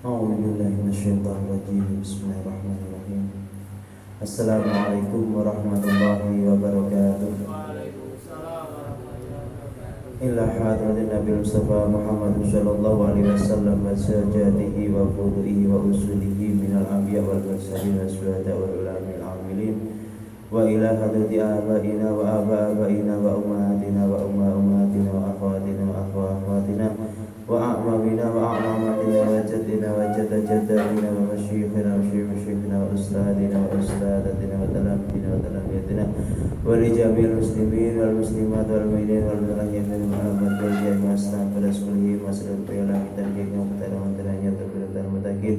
أعوذ بالله من الشيطان الرجيم بسم الله الرحمن الرحيم السلام عليكم ورحمة الله وبركاته إلى حضرة النبي المصطفى محمد صلى الله عليه وسلم وسجاده وفضله وأصوله من الأنبياء والمرسلين والشهداء والعلماء العاملين وإلى حضرة آبائنا وآبائنا وأمهاتنا وأمهاتنا وأخواتنا وأخواتنا وأعمامنا وأعماماتنا وجدنا وجد جدنا ومشيخنا وشيخ مشيخنا وأستاذنا وأستاذتنا وتلاميذنا وتلاميذنا ولجميع المسلمين والمسلمات والمؤمنين والمؤمنات من محمد والجاه واستغفر رسوله وسلم بلا كتابه ومختار وانترانيا تبرد المتاكد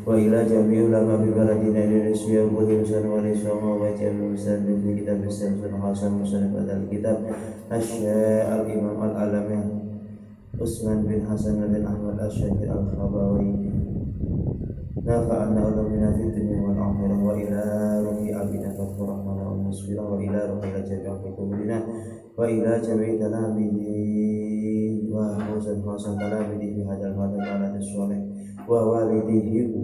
وإلى جميع علماء بلدنا إندونيسيا وبهمسان وليسوم وجميع المسلمين في كتاب السلسل حسن مسلم pada الكتاب الشيخ الإمام العالمي Utsman bin Hasan bin Ahmad Asy-Syaikh Al-Khabawi nafa'ana ulumina fid dunya wal akhirah wa ila ruhi abina rahmana wa musfira wa ila ruhi jami'i qulubina wa ila jami'i talamihi wa husan talamihi fi hadzal madan ala salih wa walidihim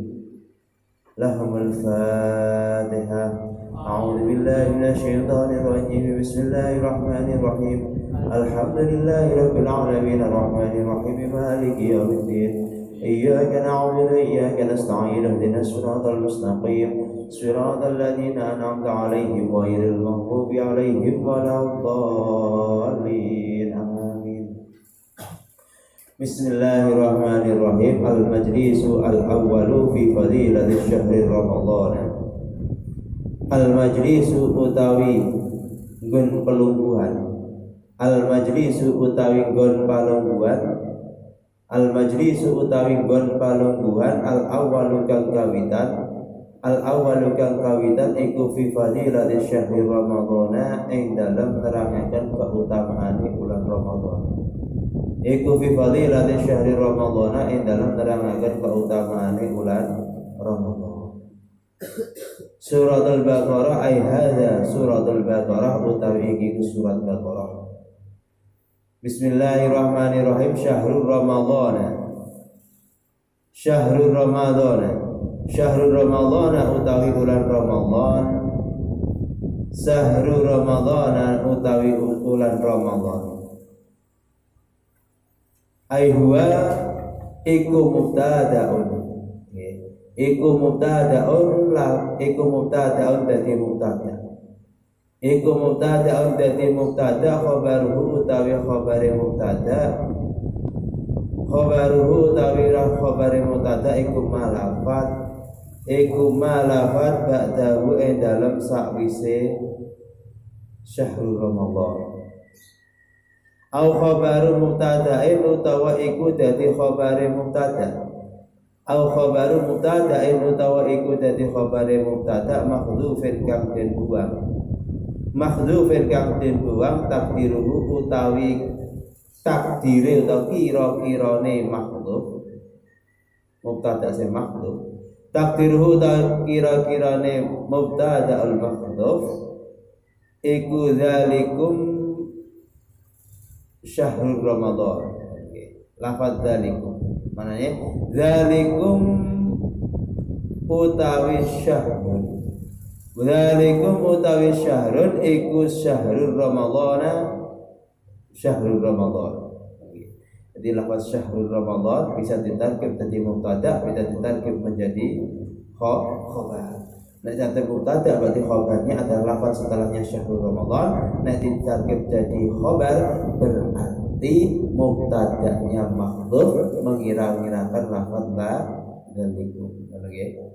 lahumul fatihah. A'udzu billahi minasy syaithanir rajim. Bismillahirrahmanirrahim. Alhamdulillahi rabbil alamin arrahmanir rahim maliki yaumiddin. Iyyaka na'budu wa iyyaka nasta'in ihdinas siratal mustaqim siratal ladzina an'amta 'alaihim ghairil maghdubi 'alaihim waladdallin. Amin. Bismillahirrahmanirrahim. Al-majlisu al-awwalu fi fadilati syahri Ramadan. Al-majlisu utawi nggon pelungguhan. Al-majlisu utawi nggon palungguhan. Al-majlisu utawi nggon palungguhan al-awwalu kang kawitan. Al-awwalu kang kawitan iku fi fadilati syahri Ramadhana ing dalem nerangaken keutamaane bulan Ramadan. Iku fi fadilati syahri Ramadhana ing dalem nerangaken keutamaane bulan Ramadan. Surat Al-Baqarah ay hadza surat Al-Baqarah utawi iki surat Baqarah. Bismillahirrahmanirrahim. Syahrul Ramadhana. Syahrul Ramadhana. Syahrul Ramadhana utawi bulan Ramadan. Syahrul Ramadhana utawi bulan Ramadan. Ay huwa iku mubtada'un. Iku mubtada'un dadi mubtada. Iku mubtada'un dadi mubtada khabaruhu utawi khabare mubtada. Khabaruhu utawi khabare mubtada iku malafat. Iku malafat ba'dahu ing dalem sakwise syahrul Ramadan. Au khabaru mubtada'in utawa iku dadi khabare mubtada. Au khabaru mubtada'in utawa iku dadi khabare mubtada makhdhufin kang den buang. Makhdhufin kang den buang takdiruhu utawi takdire utawa kira-kirane makhdhuf. Mubtada sing makhdhuf. Takdiruhu utawa kira-kirane mubtada'ul makhdhuf iku zalikum syahrul Ramadan. Lafaz zalikum mananya zalikum utawi syahrun. Zalikum utawi syahrun iku syahrul Ramadhana. Syahrul Ramadan. Jadi lafaz syahrul Ramadan bisa ditarkib menjadi mubtada, bisa ditarkib menjadi khabar. Nek jadi mubtada berarti khabarnya adalah lafaz setelahnya syahrul Ramadan. Nek ditarkib jadi khabar berarti mubtada'nya makhdhuf mengira-ngirakan lafaz zalikum. Oke.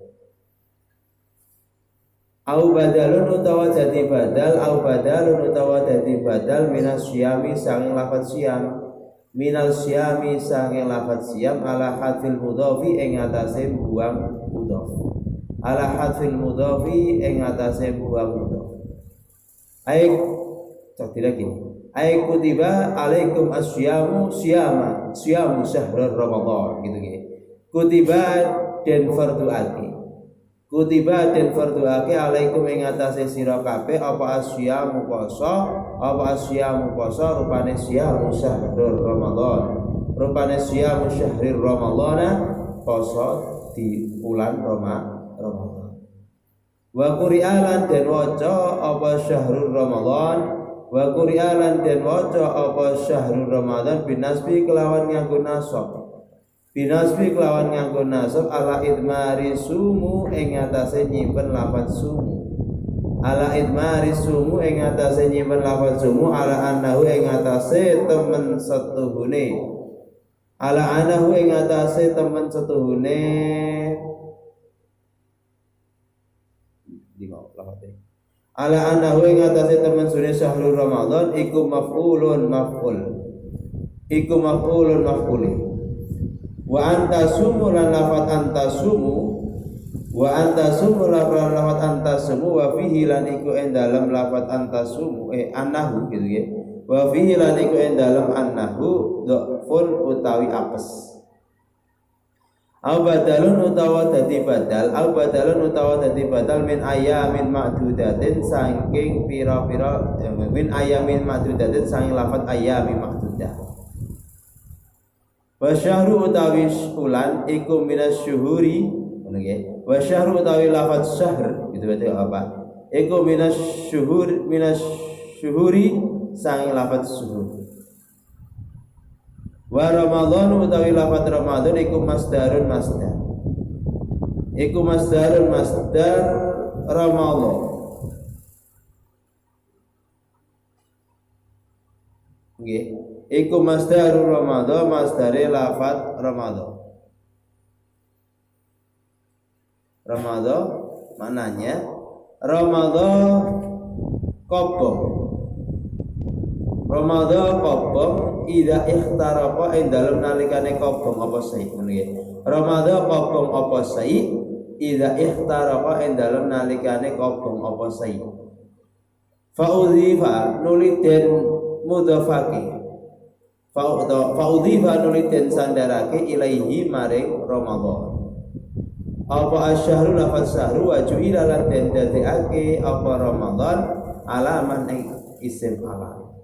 Au badalun utawa dadi badal, au badalun utawa dadi badal minas syami saking lafaz syam. Minal syami saking lafaz syam ala hadfil mudhafi ing atase buang mudhaf. Ala hadfil mudhafi ing atase buang mudhaf. Aik cek lagi. Ay kutiba alaikum asyamu syamu syahrul Ramadan gitu. Kutiba den farduake. Kutiba den farduake alaikum ing atase sira kabeh apa asyamu poso, apa asyamu poso rupane syamu syahrul Ramadan. Rupane syamu syahrul Ramadan poso di bulan Ramadan. Wa quri'alan den waca apa syahrul Ramadan, wa quri'alan den waca apa syahrul Ramadan binasbi kelawan nganggo nasab. Binasbi kelawan nganggo nasab ala idmari sumu ing atase nyimpen lafaz sumu. Ala idmari sumu ing atase nyimpen lafaz sumu ala annahu ing atase temen setuhune. Ala annahu ing atase temen setuhune. Ala annahu ing atase temen sune syahrul Ramadan iku maf'ulun maf'ul. Iku maf'ulun maf'uli. Wa anta sumu lan lafat anta sumu wa anta sumu lan lafat anta sumu wa fihi lan iku ing dalem lafat anta sumu annahu gitu ya. Wa fihi lan iku ing dalem annahu dhafun utawi apes. Au badalun utawa dadi badal, au badalun utawa dadi badal min ayamin ma'dudatin saking pira-pira min ayamin ma'dudatin saking lafat ayamin ma'dudah. Wa syahru utawi bulan iku minas syuhuri ngono nggih. Wa syahru utawi lafaz syahr itu berarti apa? Iku minas syuhuri sang lafaz syuhur. Wa ramadhan utawi lafaz ramadhan iku masdarun masdar. Iku masdarun masdar ramadhan. Nggih. Iku masdarul Ramadan masdare lafaz Ramadan. Ramadan maknanya Ramadan kobong. Ramadan kobong ida ikhtaraqa ing dalem nalikane kobong apa sae nggih. Ramadan kobong apa sae ida ikhtaraqa ing dalem nalikane kobong apa sae. Fa udhifa nuliden mudhafake. Fa'udhifa nuliden sandarake ilaihi maring Ramadan. Apa asyahru lafaz syahru wa ju'ila lan den dadekake apa Ramadan alaman ing isim alam.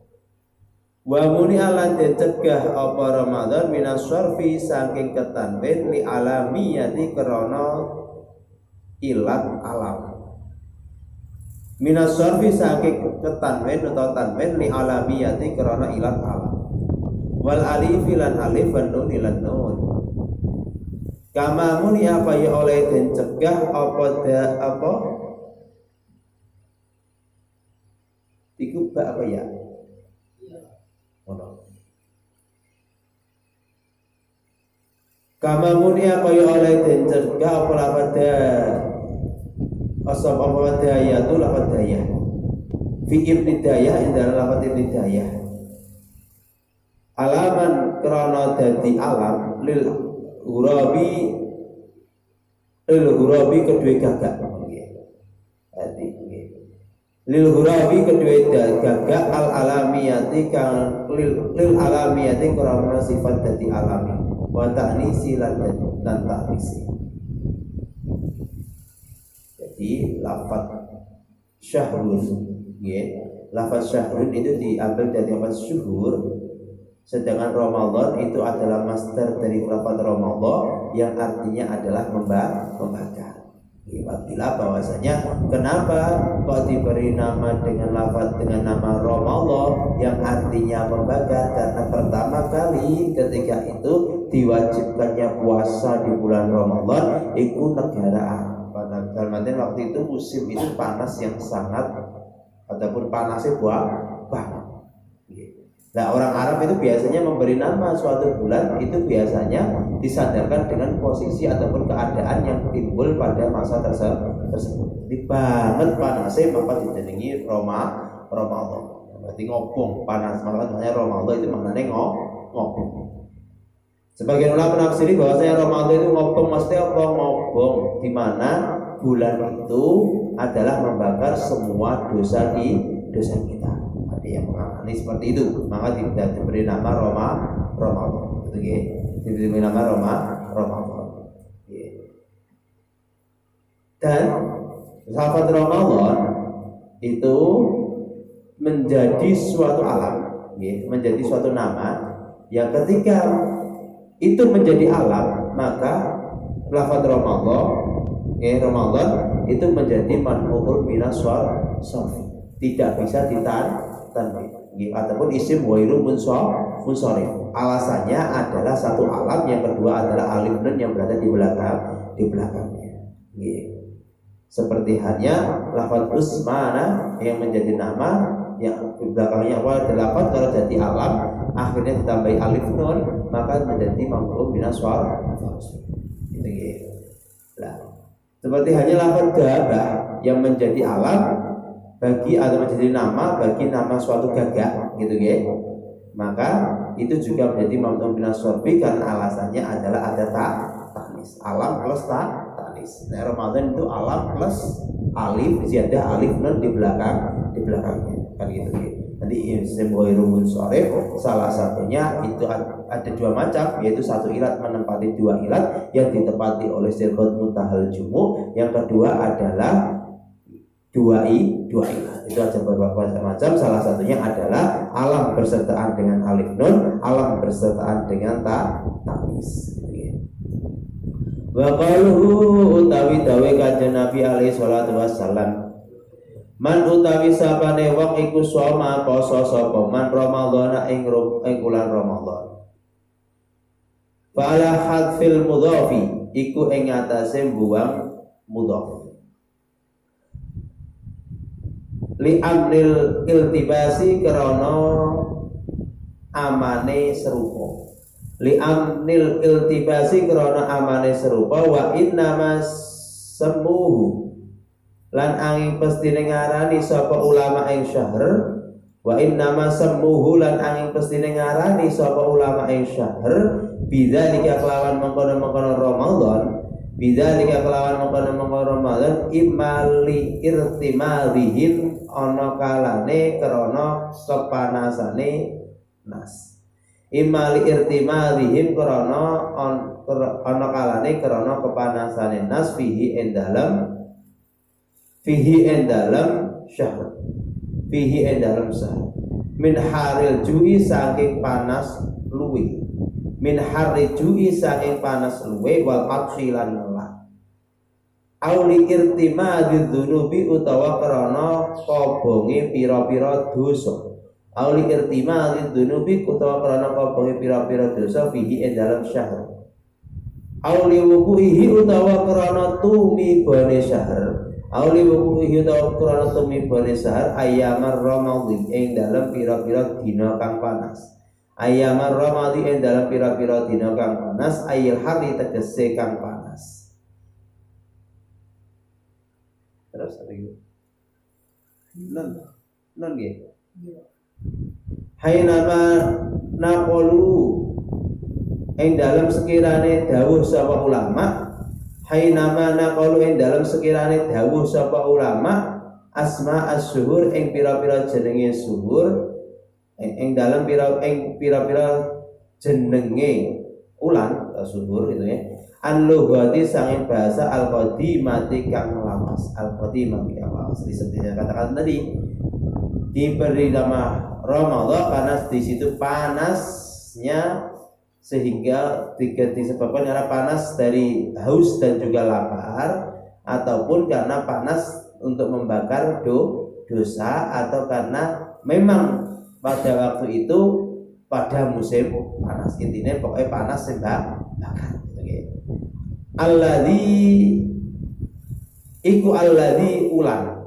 Wa muni lan den cegah apa Ramadan minas syarfi saking ketanwin li alamiyati krana ilat alam. Minas syarfi saking ketanwin utawa tanwin li alamiyati krana ilat alam. Wal alif lan alif wan nun lan nun. Kama muni apa ya oleh den cegah apa iku ba apa ya? Ono. Kama muni apa ya oleh den cegah apa lafadz asab apa daya tu lafadz daya. Fi ibtidayah indah lafadz ibtidayah. Alaman krana dadi alam lil hurabi kedue gagak dadi lil hurabi kedue gagak al alamiyati kang lil alamiyati krana sifat dadi alami wa ta'nisi lan ta'nisi. Jadi lafaz syahrun nggih, lafaz syahrun itu diambil dari lafaz syuhur. Sedangkan Ramadan itu adalah masdar dari lafaz Ramadan yang artinya adalah membakar. Bila bahwasanya kenapa kok diberi nama dengan lafaz dengan nama Ramadan yang artinya membakar? Karena pertama kali ketika itu diwajibkannya puasa di bulan Ramadan itu negara pada dalam waktu itu musim itu panas yang sangat ataupun panasnya banget. Nah, orang Arab itu biasanya memberi nama suatu bulan itu biasanya disandarkan dengan posisi ataupun keadaan yang timbul pada masa tersebut. Di banget panasnya maka dijenengi Ramadan. Berarti ngobong panas, maka namanya Ramadan itu maknanya ngobong. Sebagian ulama menafsiri bahwasanya Ramadan itu ngobong maksudnya apa? Ngobong di mana bulan itu adalah membakar semua dosa kita. Yang mengalami seperti itu, maka tidak diberi nama Ramadan. Itu diberi nama Ramadan. Dan sahabat Ramadan itu menjadi suatu alam, menjadi suatu nama yang ketika itu menjadi alam, maka lafaz Ramadan, Ramadan itu menjadi man'ul minas sharfi, tidak bisa ditanwin ataupun isim ghairu munsharif. Alasannya adalah satu alam, yang kedua adalah alif nun yang berada di belakangnya. Seperti hanya lafaz Usmana yang menjadi nama, yang di belakangnya apa lafaz kalau jadi alam akhirnya ditambahi alif nun maka menjadi man'ul minas sharfi. Gitu. Nah, seperti hanya lafaz gagah yang menjadi alam bagi atau menjadi nama bagi nama suatu gagah, gitu ya. Maka itu juga menjadi mamnu minas sharfi karena alasannya adalah ada taknis, alam plus taknis. Nah, Ramadan itu alam plus alif, ziyadah alif nun di belakangnya, kan gitu ya. Nanti isim ghairu munsharif salah satunya itu ada dua macam, yaitu satu ilat menempati dua ilat yang ditempati oleh sirqat muntahal jumu, yang kedua adalah dua ilat. Itu ada beberapa macam, salah satunya adalah alam bersertaan dengan alif nun, alam bersertaan dengan taknis. Wa qaluhu utawi dawe kanjeng Nabi alaihi salatu wassalam, man utawi sapane wong iku soma poso sapa man Ramadhana ing bulan Ramadan. Fa'ala hadfil mudhafi iku ing atase buang mudhaf. Li amril iltibasi krana amane serupa. Li amril iltibasi krana amane serupa wa innamas semuhu lan angin pestine ngarani sapa ulama ing syahr, wa innama sammuhu lan angin pestine ngarani sapa ulama ing syahr bidzalika kelawan mengkono-mengkono Ramadan, bidzalika kelawan mengkono-mengkono Ramadan imali irtimadihim ana kalane krana kepanasane nas, imali irtimadihim krana ana kalane krana kepanasane nas fihi endalam syahr, fihi endalam syahr min haril ju'i saking panas luwi, min haril ju'i saking panas luwi wal atshi lan lelah, auli irtimadid dzunubi utawa krana kobonge pira-pira dosa, auli irtimadid dzunubi utawa krana kobonge pira-pira dosa fihi endalam syahr, auli wukuhi utawa krana tumibane syahr, auli wukuhi utawa krana tumibane syahr ayyamar ramadhi ing dalem pira-pira dina kang panas, ayyamar ramadhi ing dalem pira-pira dina kang panas, ayil hari tegese kang panas. Terus apa itu? Non nggih. Hainama naqulu ing dalem sekirane dawuh sapa ulama, hainama naqulu ing dalem sekirane dawuh sapa ulama asma as-syuhur ing pira-pira jenenge syuhur, ing dalem pira-pira jenenge ulan syuhur itu ya. An-lughati sange bahasa al-qadimati kang lawas, al-qadimati kang lawas. Seperti yang katakan tadi, diberi nama Ramadan karena di situ panasnya sehingga disebabkan karena panas dari haus dan juga lapar, ataupun karena panas untuk membakar dosa, atau karena memang pada waktu itu pada musim panas. Intinya pokoknya panas bakar. Alladzi iku alladzi ulan,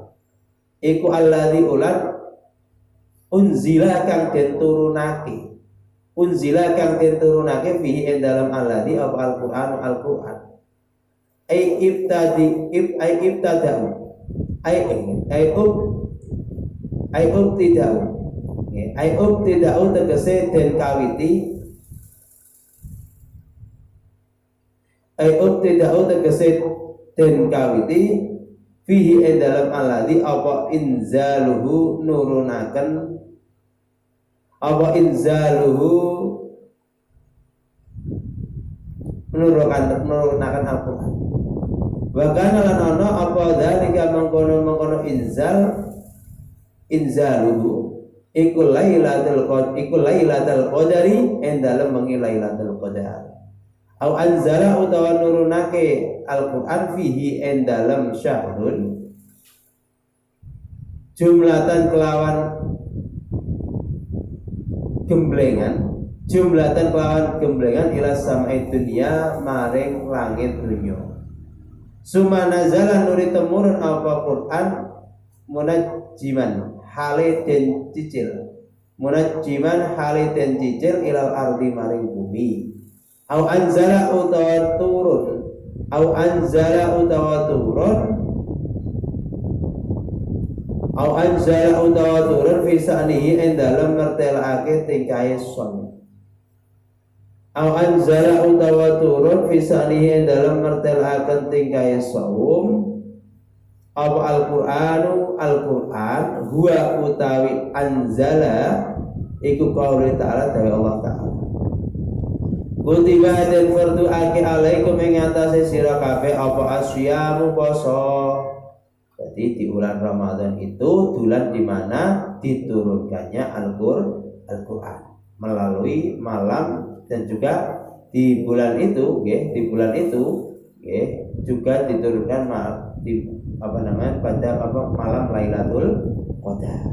iku alladzi ulan unzila kang den turunake, unzila kang den turunake fihi ing dalam alladzi apa al-Qur'an ai ibtada'u ai ubtida'u tegese den kawiti, ai ubtida'u tegese den kawiti fihi ing dalam alladzi apa inzaluhu nurunaken, apa inzaluhu nurunaken Al-Qur'an. Wa kana lan ana apa dzalika mengkono inzaluhu iku lailatul qadri ing dalem wengi lailatul qadar. Au anzala utawa nurunake Al-Qur'an fihi en dalam syahrun jumlatan kelawan gemblengan ila samai dunia maring langit dunya. Suma nazala nuri temurun apa Qur'an munajjiman hale den cicil ilal ardi maring bumi. Au anzala utawa turun fi sa'nihi ing dalem mertelake tingkahe son. Au anzala utawa turun fi sa'nihi ing dalem mertelake tingkahe saum. Apa Al-Qur'an huwa utawi anzala iku qauli ta'ala dari Allah Ta'ala. Kutiba dan fardu aki alaikum ing atase sira kabeh apa asyamu poso. Jadi di bulan Ramadan itu bulan di mana diturunkannya Al-Qur'an melalui malam, dan juga di bulan itu juga diturunkan pada malam Lailatul Qadar.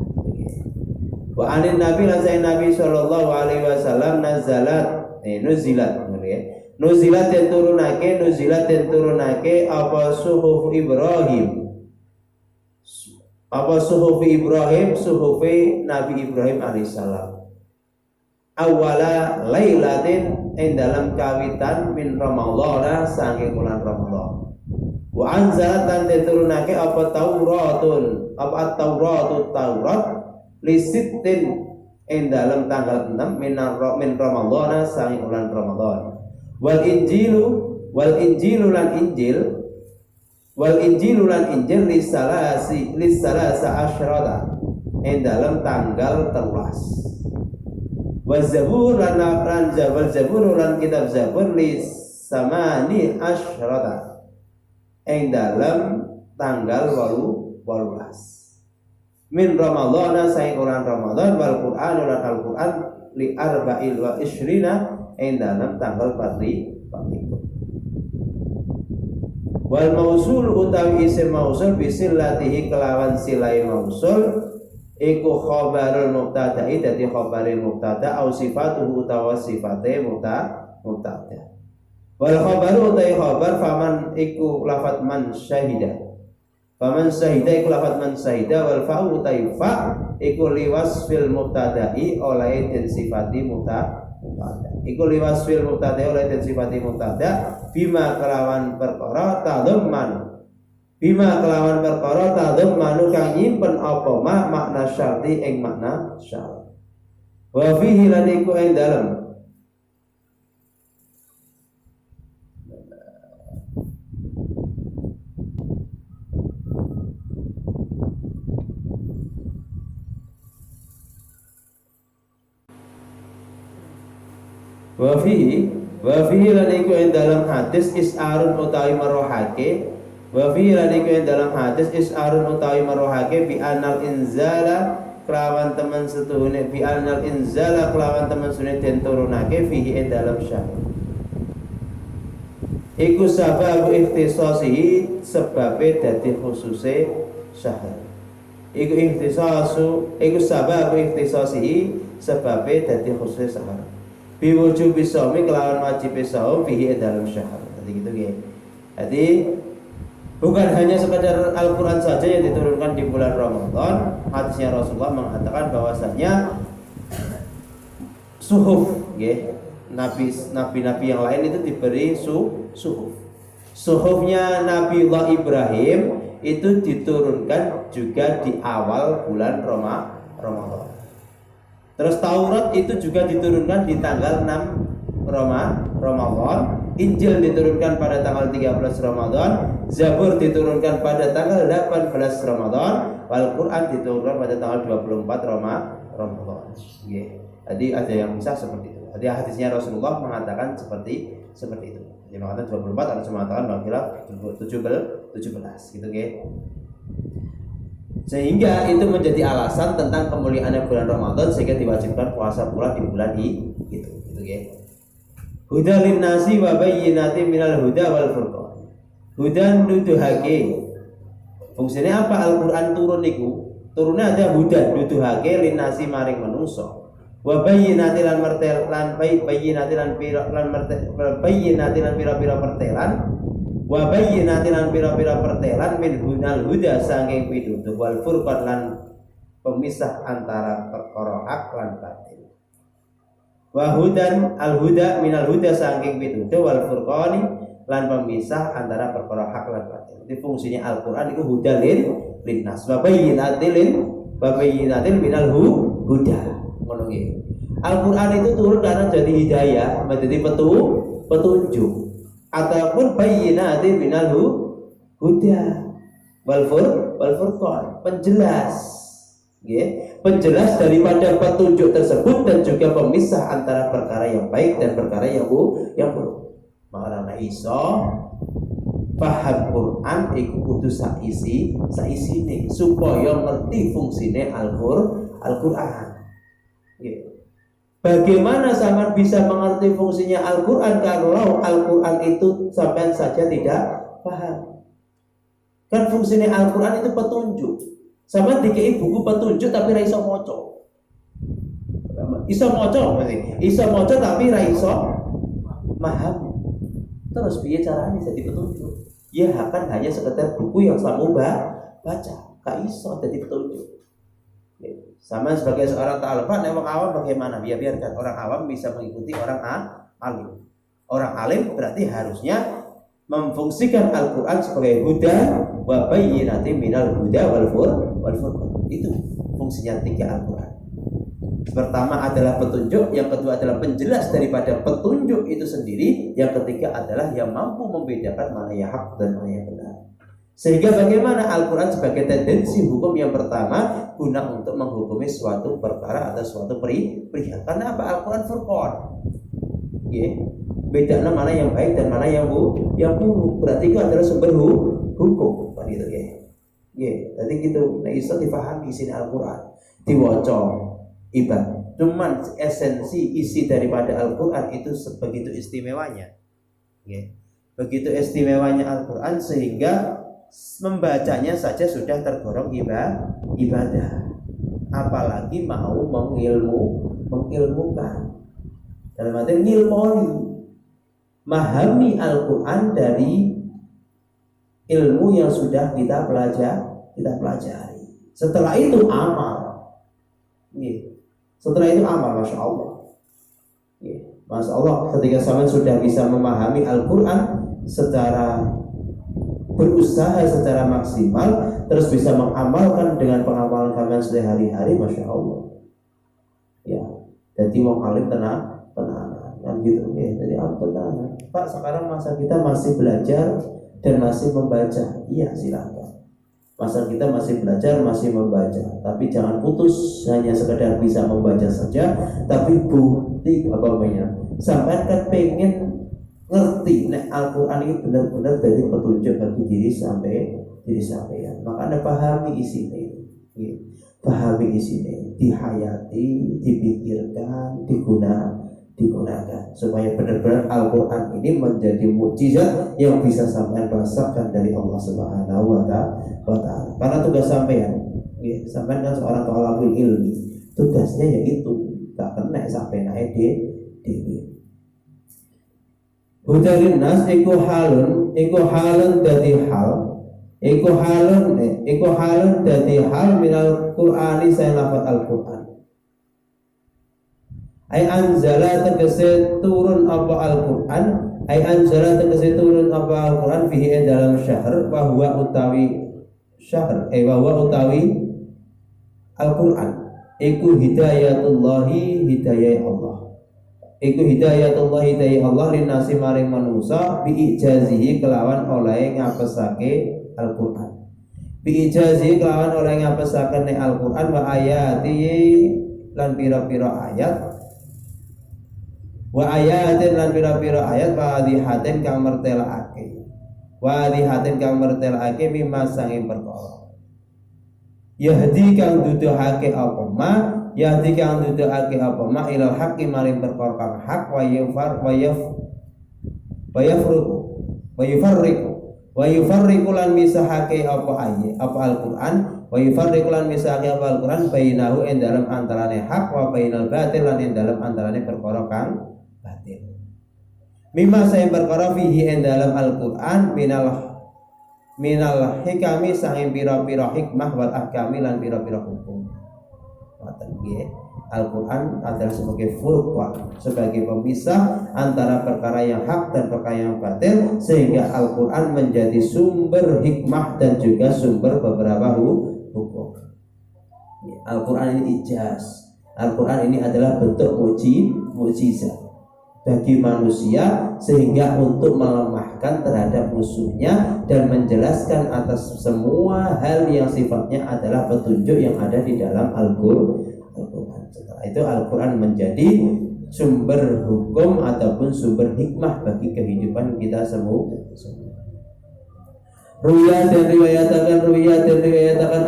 Wa anin Nabi Nabi sallallahu alaihi wasallam nuzilat yang turunake apa suhuf Ibrahim suhufi Nabi Ibrahim alaihissalam awala lailatin ing dalam kawitan min Ramadhan saking bulan Ramadan. Wa anzalat lan turunake apa Taurat lisittin ing dalam tanggal 6 min Ramadhan saking bulan Ramadan. Wal injilu lan injil lisalasa asyrata ing dalam tanggal 13. Wa zabur lan kitab zabur lisamani asyrata ing dalam tanggal 18. Min Ramadhan saing bulan Ramadan wal Qur'an lan Al-Qur'an li arba'il wa ishrina ing dalam tanggal 40. Wal mausul utawi isim mausul bisillatihi kelawan silai mausul iku khabarul mubtada'i dadi khabaril mubtada' au sifatuhu utawa sifate mubtada'. Wal khabaru utawi khabar faman iku lafat man syahida. Faman syahida iku lafat man syahida wal fa'u utawi fa iku liwasfil mubtada'i oleh den sifati mubtada'. Iku liwasfil mubtada'i oleh den sifati mubtada' bima kelawan perkara tadhammanu kang nyimpen apa makna syarti ing makna syarat. Wa fihi lan iku ing dalem wa fihi lan iku ing dalam hadis is'arun utawi marohake bi anal inzala kelawan teman setuhune den turunake fihi ing dalam syahr iku sababu ikhtisasihi sebabe dadi khususe syahr iku sababu ikhtisasihi sebabe dadi khususe syahr biwujubi shaumi kelawan wajib shaum fihi dalam syahr. Tadi gitu ya. Jadi bukan hanya sekedar Al-Qur'an saja yang diturunkan di bulan Ramadan. Hadisnya Rasulullah mengatakan bahwasanya suhuf ya, nabi-nabi yang lain itu diberi suhuf. Suhufnya Nabiullah Ibrahim itu diturunkan juga di awal bulan Ramadan. Terus Taurat itu juga diturunkan di tanggal 6 Ramadan, Injil diturunkan pada tanggal 13 Ramadan, Zabur diturunkan pada tanggal 18 Ramadan, Al-Qur'an diturunkan pada tanggal 24 Ramadan. Jadi ada yang bisa seperti itu. Jadi hadisnya Rasulullah mengatakan seperti itu. Dia mengatakan 24, ada mengatakan khilaf 17 gitu ya. Sehingga itu menjadi alasan tentang kemuliaan bulan Ramadan sehingga diwajibkan puasa pula di bulan itu gitu ya. Huda linnasi wa bayyinatin minal huda wal furqan. Hudan nuduhake. Fungsinya apa Al-Qur'an turun niku? Turunnya ada hudan nuduhake linnasi maring manungsa. Wa bayyinatin lan martel lan bayyinatin lan pira-pira pertelan. Wa bayyinatin lan pira-pira pertelan min hunal huda saking pitutuh wal furqan lan pemisah antara perkara hak lan batil. Wa hudan al huda minal huda saking pitutuh wal furqani lan pemisah antara perkara hak lan batil. Jadi fungsinya Al-Qur'an itu hudalin linnas wa bayyinatin minal huda. Ngono nggih. Al-Qur'an itu turun karena jadi hidayah, menjadi petunjuk ataupun bayyinatin minal huda wal furqan, penjelas. Okay. Penjelas daripada petunjuk tersebut dan juga pemisah antara perkara yang baik dan perkara yang buruk. Makanya iso paham Quran iku kudu saisine supaya ngerti fungsine Al-Qur'an. Okay. Bagaimana sampean bisa mengerti fungsinya Al-Qur'an kalau Al-Qur'an itu sampean saja tidak paham? Kan fungsinya Al-Qur'an itu petunjuk. Sampeyan dikei buku petunjuk tapi ra iso maca. Iso maca tapi ra iso paham. Terus piye caranya jadi petunjuk? Ya akan hanya sekedar buku yang kamu baca, gak iso jadi petunjuk. Sama sebagai seorang ta'alufan, orang awam bagaimana? Biarkan orang awam bisa mengikuti orang alim. Orang alim berarti harusnya memfungsikan Al-Qur'an sebagai huda wa bayyinatin minal huda wal furqan. Itu fungsinya tiga Al-Qur'an. Pertama adalah petunjuk, yang kedua adalah penjelas daripada petunjuk itu sendiri, yang ketiga adalah yang mampu membedakan mana yang hak dan mana yang benar. Sehingga bagaimana Al-Qur'an sebagai tendensi hukum yang pertama guna untuk menghukumi suatu perkara atau suatu perihal. Karena apa? Al-Qur'an furqan. Bedanya mana yang baik dan mana yang buruk. Berarti itu adalah sumber hukum. Begitu ya. Jadi gitu. Nah, iso dipahami isi Al-Qur'an, diwaca ibadah. Cuman esensi isi daripada Al-Qur'an itu sebegitu istimewanya. Begitu istimewanya Al-Qur'an sehingga membacanya saja sudah tergolong ibadah. Apalagi mau mengilmukan. Dalam arti ngilmoni, memahami Al-Qur'an dari ilmu yang sudah kita pelajari. Setelah itu amal. Setelah itu amal, masya Allah. Masya Allah, ketika sampean sudah bisa memahami Al-Qur'an secara berusaha secara maksimal, terus bisa mengamalkan dengan pengamalan sampean sehari-hari, masya Allah. Jadi wong alim tenang, kan gitu. Jadi tenang. Pak, sekarang masa kita masih belajar dan masih membaca. Iya, silakan. Masa kita masih belajar, masih membaca, tapi jangan putus hanya sekedar bisa membaca saja, tapi bukti apa namanya. Sampai kan pengen ngerti nek Al-Qur'an ini benar-benar jadi petunjuk bagi diri sampean. Maka Anda pahami isinya. Pahami isinya, dihayati, dipikirkan, digunakan supaya benar-benar Al-Qur'an ini menjadi mukjizat yang bisa sampean rasakan dari Allah Subhanahu wa ta'ala. Karena tugas sampean kan seorang thalabul ilmi, tugasnya yaitu gak kena sampai naik dewe. Hudalin nas iku halun dadi hal minal Qur'ani saya lafaz Al-Qur'an. Ai anzala tegese turun apa Al-Qur'an, fihi dalam syahr bahwa utawi syahr bahwa utawi Al-Qur'an iku hidayatullahi hidayah Allah. Iku hidayatullahi Allah linasi maring manusa bi ijazihi kelawan oleh ngapesake Al-Qur'an. Bi ijazihi kelawan oleh ngapesake Al-Qur'an wa ayati lan pira-pira ayat. Wa ayatin lan pira-pira ayat wadihatin kang mertelake mimma sanging perkara yahdi kang duduhake apa ma ilal haqqi maring perkara kang hak wa wa yafruqu wa yufarriqu lan misahake apa Al-Qur'an wa yufarriqu lan misahake apa Al-Qur'an bainahu ing dalem antarane hak wa bainal batil lan ing dalem antarane perkara kang batil. Mimma saya perkara fihi ing dalem Al-Qur'an minal hikami sanging pira-pira hikmah wal ahkami lan pira-pira hukum. Ngoten nggih. Al-Qur'an adalah sebagai furqan, sebagai pemisah antara perkara yang hak dan perkara yang batil, sehingga Al-Qur'an menjadi sumber hikmah dan juga sumber beberapa hukum. Al-Qur'an ini ijaz. Al-Qur'an ini adalah bentuk mukjizat bagi manusia, sehingga untuk melemahkan terhadap musuhnya dan menjelaskan atas semua hal yang sifatnya adalah petunjuk yang ada di dalam Al-Qur'an. Setelah itu Al-Qur'an menjadi sumber hukum ataupun sumber hikmah bagi kehidupan kita semua. Ruwiyat dan riwayatakan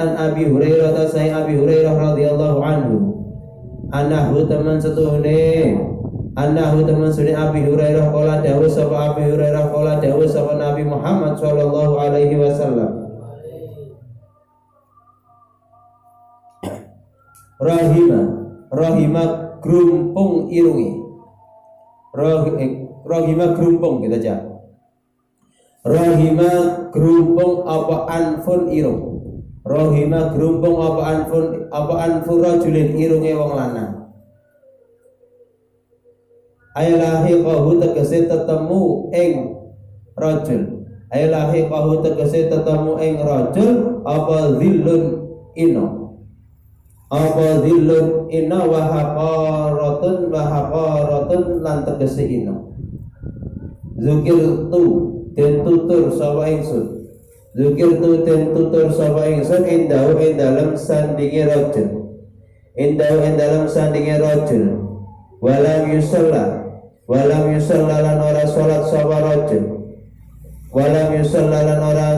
an Abi Hurairah Abi Hurairah radhiyallahu anhu. Anahu teman setuhune Abi Hurairah qala dawuh sapa Abi Hurairah qala dawuh sapa Nabi Muhammad sallallahu alaihi wasallam. Rahima grumpung irungi. Rahima grumpung kita aja. Rahima grumpung apa anfun irung. Rahima grumpung apa anfun rajulin irunge wong lanang. Ayalahi qahu tegese tetemu ing rajul. Ayalahi qahu tegese tetemu ing rajul apa zillun ino. Apa zillun ino wa haqaratun lan tegese ino. Zukirtu den tutur sapa ingsun. Zukirtu den tutur sapa ingsun indahu ing dalem sandinge rajul. Indahu ing dalem sandinge rajul. Walam yusalla lan ora salat sapa rajul. Walam yusalla lan ora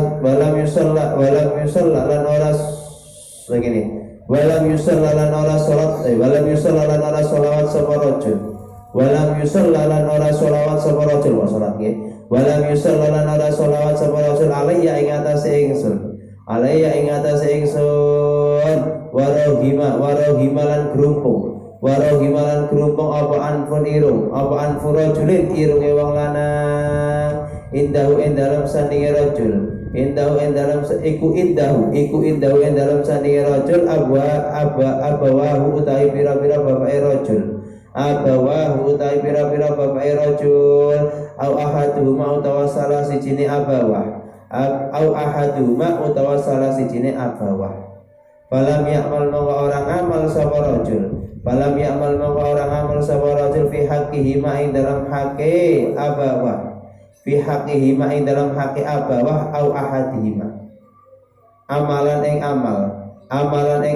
begini. Walam yusalla lan ora salat sapa rajul. Walam yusalla lan ora salawat sapa rajul wa salat nggih. Walam yusalla lan ora salawat sapa rajul alayya ing atase ingsun. Alayya ing atase ingsun warahima lan grumpung. Warohimalan gerumpung apa anfun irung, apa anfun rajulin irunge wong lanang. Indahu ing dalem sandinge rajul. Indahu ing dalem iku indahu ing dalem sandinge rajul abawahu utahi pira-pira bapake rajul. Abawahu utahi pira-pira bapake rajul. Au ahaduhuma utawa salah sijine abawah. Au ahaduhuma utawa salah sijine abawah. Falam ya'mal mongko orang amal sapa rajul. Falam ya'mal mongko orang amal sapa rajul fi haqqihi ma ing dalam haqqi abawah. Fi haqqihi ma ing dalam haqqi abawah au ahadihima. Amalan ing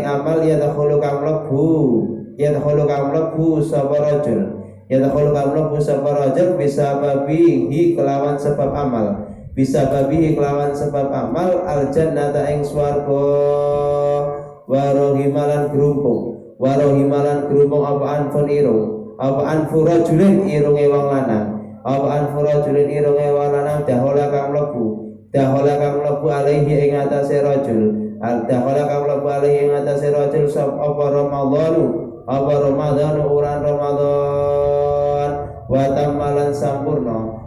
amal yadkhulu kang mlebu sapa rajul. Yadkhulu kang mlebu sapa rajul bisa babihi kelawan sebab amal. Bisa babihi kelawan sebab amal al jannata ing swarga. Warohimalan gerumpung apa anfun irung apa anfu rajulin irunge wong lanang apa anfu rajulin irunge wong lanang dahola kang mlebu alaihi ing atase rajul dahola kang mlebu alaihi ing atase rajul sab apa ramadhanu uran ramadhan wa tammalan sampurna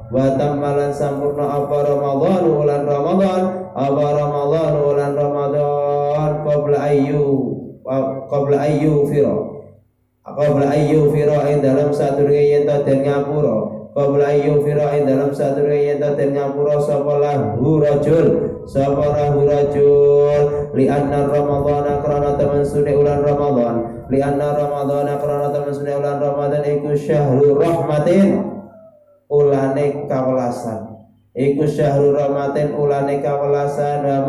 apa ramadhanu ulan ramadhan qabla ayyu fira ing dalam sadurunge yen den ngapura qabla ayyu fira ing dalam sadurunge yen den ngapura sapa lahu rajul li anna ramadhana krana tamansune ulan ramadhan iku syahrul rahmatin ulane kawelasan iku syahrul rahmatin ulane kawelasan wa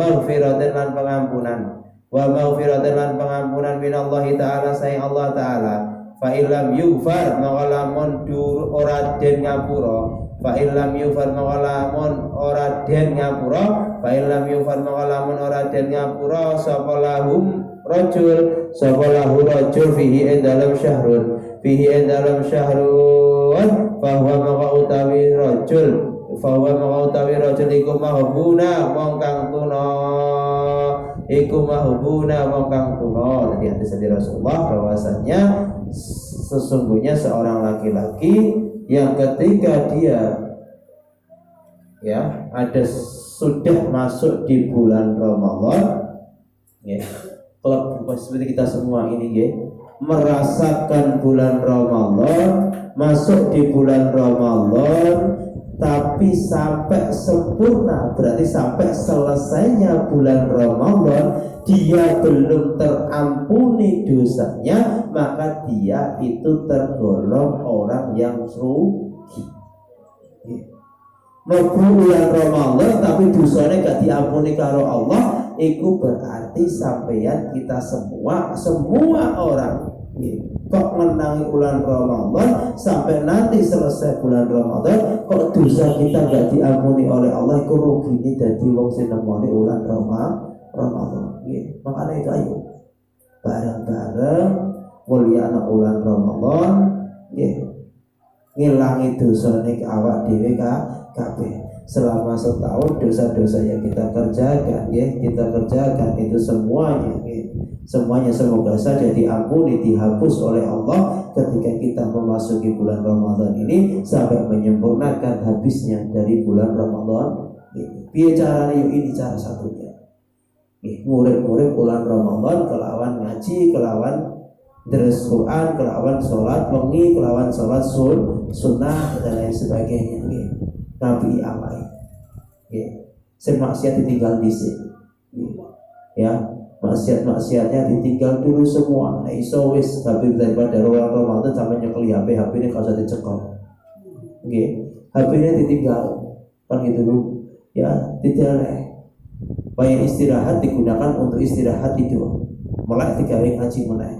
maghfiratin lan pengampunan minallahi ta'ala sayang Allah ta'ala. Fa illam yughfar mawalamun dur ora den ngapura fa illam yughfar mawalamun ora den ngapura sapa lahu rajul fihi ing dalam syahrun fa huwa maka utawi rajul Fawa mengutawi rajul iku mahbuna wong kang tuna, iku mahbuna wong kang tuna. Tadi hadis dari Rasulullah bahwasanya sesungguhnya seorang laki-laki yang ketika dia sudah masuk di bulan Ramadan, kalau seperti kita semua ini merasakan bulan Ramadan, masuk di bulan Ramadan, tapi sampai sempurna, berarti sampai selesainya bulan Ramadan dia belum terampuni dosanya, maka dia itu tergolong orang yang rugi. Mlebu bulan Ramadan tapi dosanya gak diampuni karo Allah, itu berarti sampeyan kita semua orang kok menangi bulan Ramadan sampai nanti selesai bulan Ramadan kok dosa kita gak diampuni oleh Allah, itu rugi ini dadi wong sing nemoni bulan Ramadan. Makanya itu ayo bareng-bareng mulyana bulan Ramadan, ngilangi dosane ke awak dhewe kabeh. Selama setahun dosa-dosa yang kita kerjakan itu semuanya semoga saja diampuni, dihapus oleh Allah ketika kita memasuki bulan Ramadan ini sampai menyempurnakan habisnya dari bulan Ramadan ini. Piye caranya? Ini cara satunya. Murid-murid bulan Ramadan kelawan ngaji, kelawan deres Quran, kelawan sholat wengi, kelawan sholat sunnah dan lain sebagainya. Nabi amai, maksiat ditinggal dhisik, maksiatnya ditinggal dulu semua. Nah iso wis habis daripada Ramadan sampai nyekel HP ini kalau usah dicekel, HP-nya ditinggal, kan gitu tidak. Banyak istirahat digunakan untuk istirahat itu, mulai digawe ngaji meneh,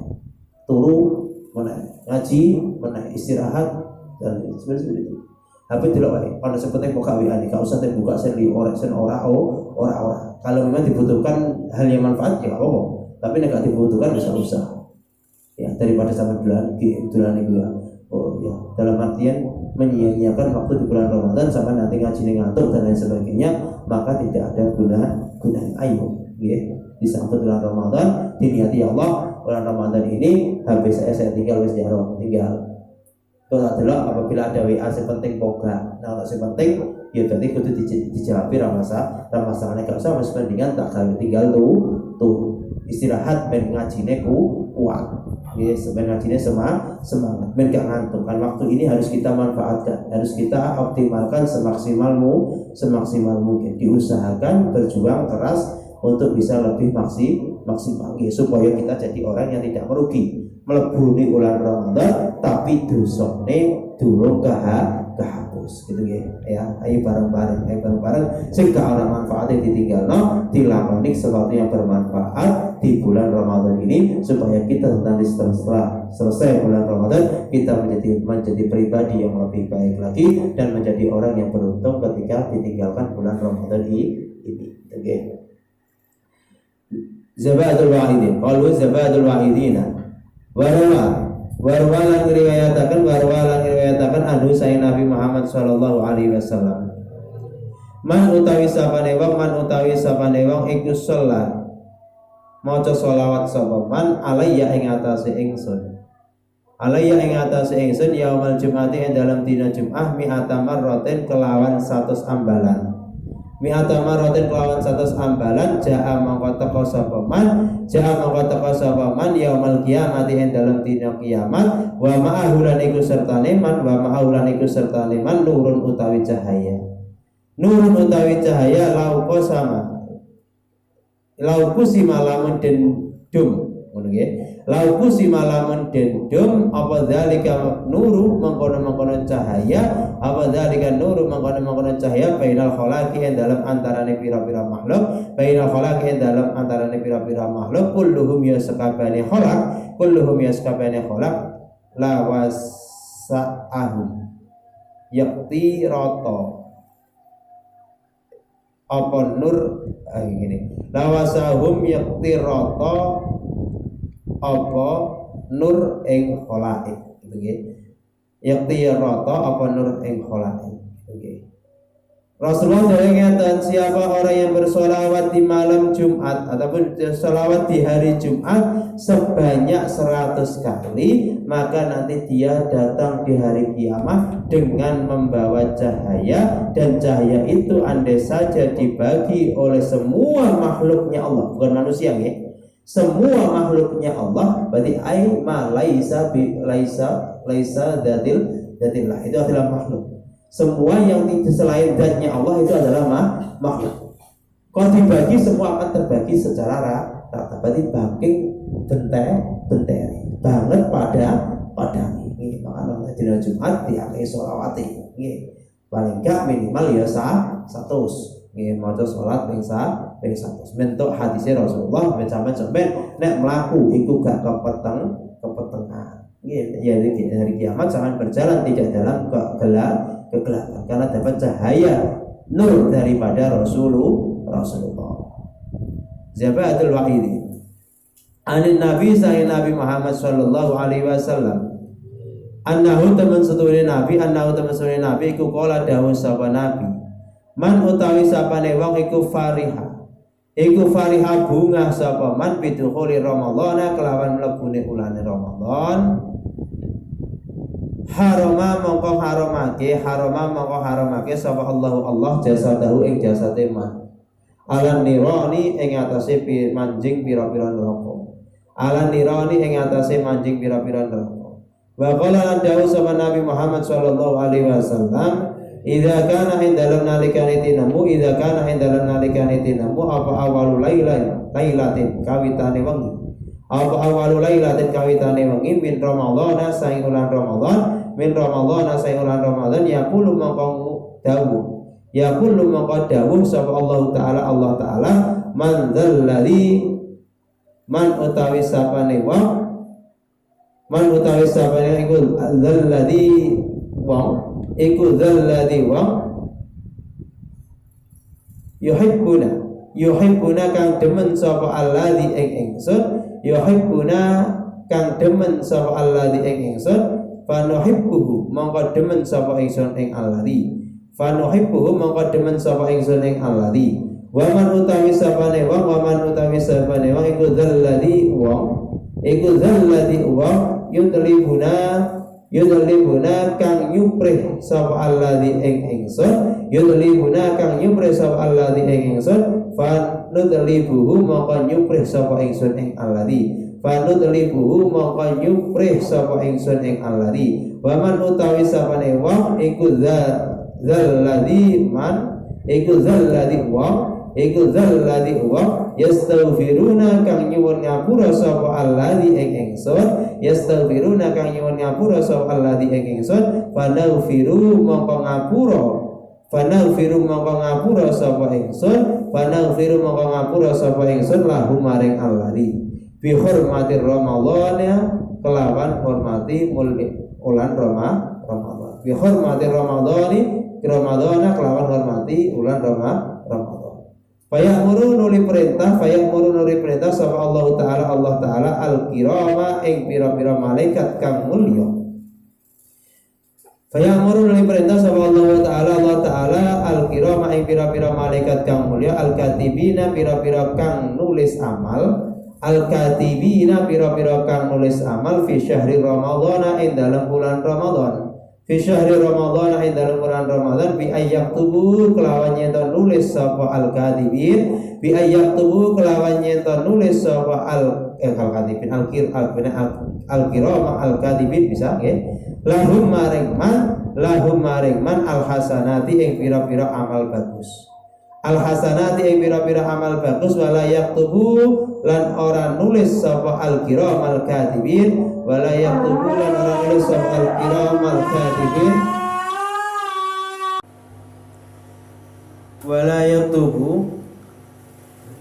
turu meneh, ngaji meneh, istirahat dan seperti itu. HP tidak baik. Pada seperti buka WA nih, kalau usah buka sendiri orang. Kalau memang dibutuhkan hal yang manfaat ya apa-apa. Tapi nek dibutuhkan bisa usah. Daripada sampai bulan itu dalam artian menyia-nyiakan waktu di bulan Ramadan sampai nanti ngaji ngantuk dan lain sebagainya, maka tidak ada gunanya. Ayo, disambut bulan Ramadan, diniati Allah bulan Ramadan ini habis saya tinggal tinggal. Kalau adalah apabila ada WA sepenting poga, nah kalau sepenting ya berarti kudu dijawab masalahnya gak usah, mas mendingan tak kali tinggal tuh istirahat ben ngajine kuat, ben ngajine semangat, ben gak ngantuk. Kan waktu ini harus kita manfaatkan, harus kita optimalkan semaksimal mungkin, diusahakan berjuang keras untuk bisa lebih maksimal supaya kita jadi orang yang tidak merugi melebuni bulan Ramadan tapi dosane durung kehapus gitu ayo bareng-bareng sehingga orang manfaatnya ditinggalno, dilakoni sesuatu yang bermanfaat di bulan Ramadan ini supaya kita nanti setelah selesai bulan Ramadan kita menjadi pribadi yang lebih baik lagi dan menjadi orang yang beruntung ketika ditinggalkan bulan Ramadan ini Zabadul Wahidin qalu Zabadul Wahidina warwalan riwayatakan anu sayyid Nabi Muhammad sallallahu alaihi wasallam man utawi sapane wong iku sholat maca sholawat sapa man alayya ing atase ingsun yaumal jumati ing dalam dina Jumat mi'ata marratin kelawan 100 ambalan ja'a mangko teka sapa man yaumal qiyamati ing dalem dina kiamat wa ma'ahulan iku sertane man nurun utawi cahaya laukusima lamun dendum ngono nggih laukusima lamun dendum apa zalika nuru mengkono cahaya bainal khalaqi ing dalam antarane pira-pira makhluk kulluhum yaskabane khalaq la wasa'ahum yakti rata apa nur gini lawasahum yakti rata apa nur ing khalaik gitu nggih yakti rata apa nur ing khalaik nggih Rasulullah ngatakan siapa orang yang bersolawat di malam Jumat ataupun solawat di hari Jumat sebanyak 100 kali, maka nanti dia datang di hari kiamat dengan membawa cahaya, dan cahaya itu andai saja dibagi oleh semua makhluknya Allah, bukan manusia ya, semua makhluknya Allah, berarti ai ma laisa datillah, itu adalah makhluk. Semua yang tidak selain zatnya Allah itu adalah makhluk. Kalau dibagi semua akan terbagi secara rata. Berarti bangking benteri banget pada ini. Makanya dina Jumat diakai sholawati. Paling gak minimal ya 100. Maca sholat ping 100. Bentuk hadisnya Rasulullah sampai nek mlaku iku gak kepetengan. Ya hari kiamat jangan berjalan tidak dalam kegelapan karena dapat cahaya nur daripada Rasulullah. Zabatul wa'idi anin Nabi sayyid Nabi Muhammad sallallahu alaihi wasallam annahu teman setune Nabi iku kala dawuh sapa Nabi man utawi sapane wong iku fariha bunga sapa man bidukhuli Ramadhan kelawan mlebune ulane Ramadan harama mongko haramake sapa Allah jasadahu ing jasate man alan nirani ing atase manjing pira-pira neraka wa qala lan dawuh sapa Nabi Muhammad sallallahu alaihi wasallam idza kana indalam nalikane tinamu apa awalu lailatin kawitane wengi min Ramadhan saing ulan Ramadhan yaqulu mongko dawuh sapa Allah taala man utawi sapane iku dzalladzi wong yuhibbuna kang demen sapa alladzi ing ingsun fanuhibbuhu mongko demen sapa ingsun ing alladzi wa man utawi sapane wong iku dzalladzi wong yudlibuna kang nyuprih sapa alladzi ing ingsun fanudlibuhu mongko nyuprih sapa ingsun ing alladzi wa man utawi sapane wong iku dzalladzi wong yastaghfiruna kang nyuwun ngapura sapa alladzi ing ingsun fanaghfiru mongko ngapura sapa ingsun lahu maring alladzi bi hormatir ramadhan kelawan hormati ulan Ramadan bi hormatir ramadhan kelawan hormati ulan Ramadan. Fayamuru nuli perintah sapa Allah taala al-kirama ing pira-pira malaikat kang mulya. Fayamuru nuli perintah sapa Allah taala al-kirama ing pira-pira malaikat kang mulya al-katibina pira-pira kang nulis amal fi syahri Ramadhan ing dalam bulan Ramadan. Fi syahri Ramadhan ing dalam bulan Ramadan bi ayyaktubu kelawan nyeto nulis sapa al-katibin al-kirama al-katibin bisa nggih lahum maring man al-hasanati ing pira-pira amal bagus wala yaktubu lan ora nulis sapa al-kiram al-katibin wala yaktubu lan ora nulis sapa al-kiram al-katibin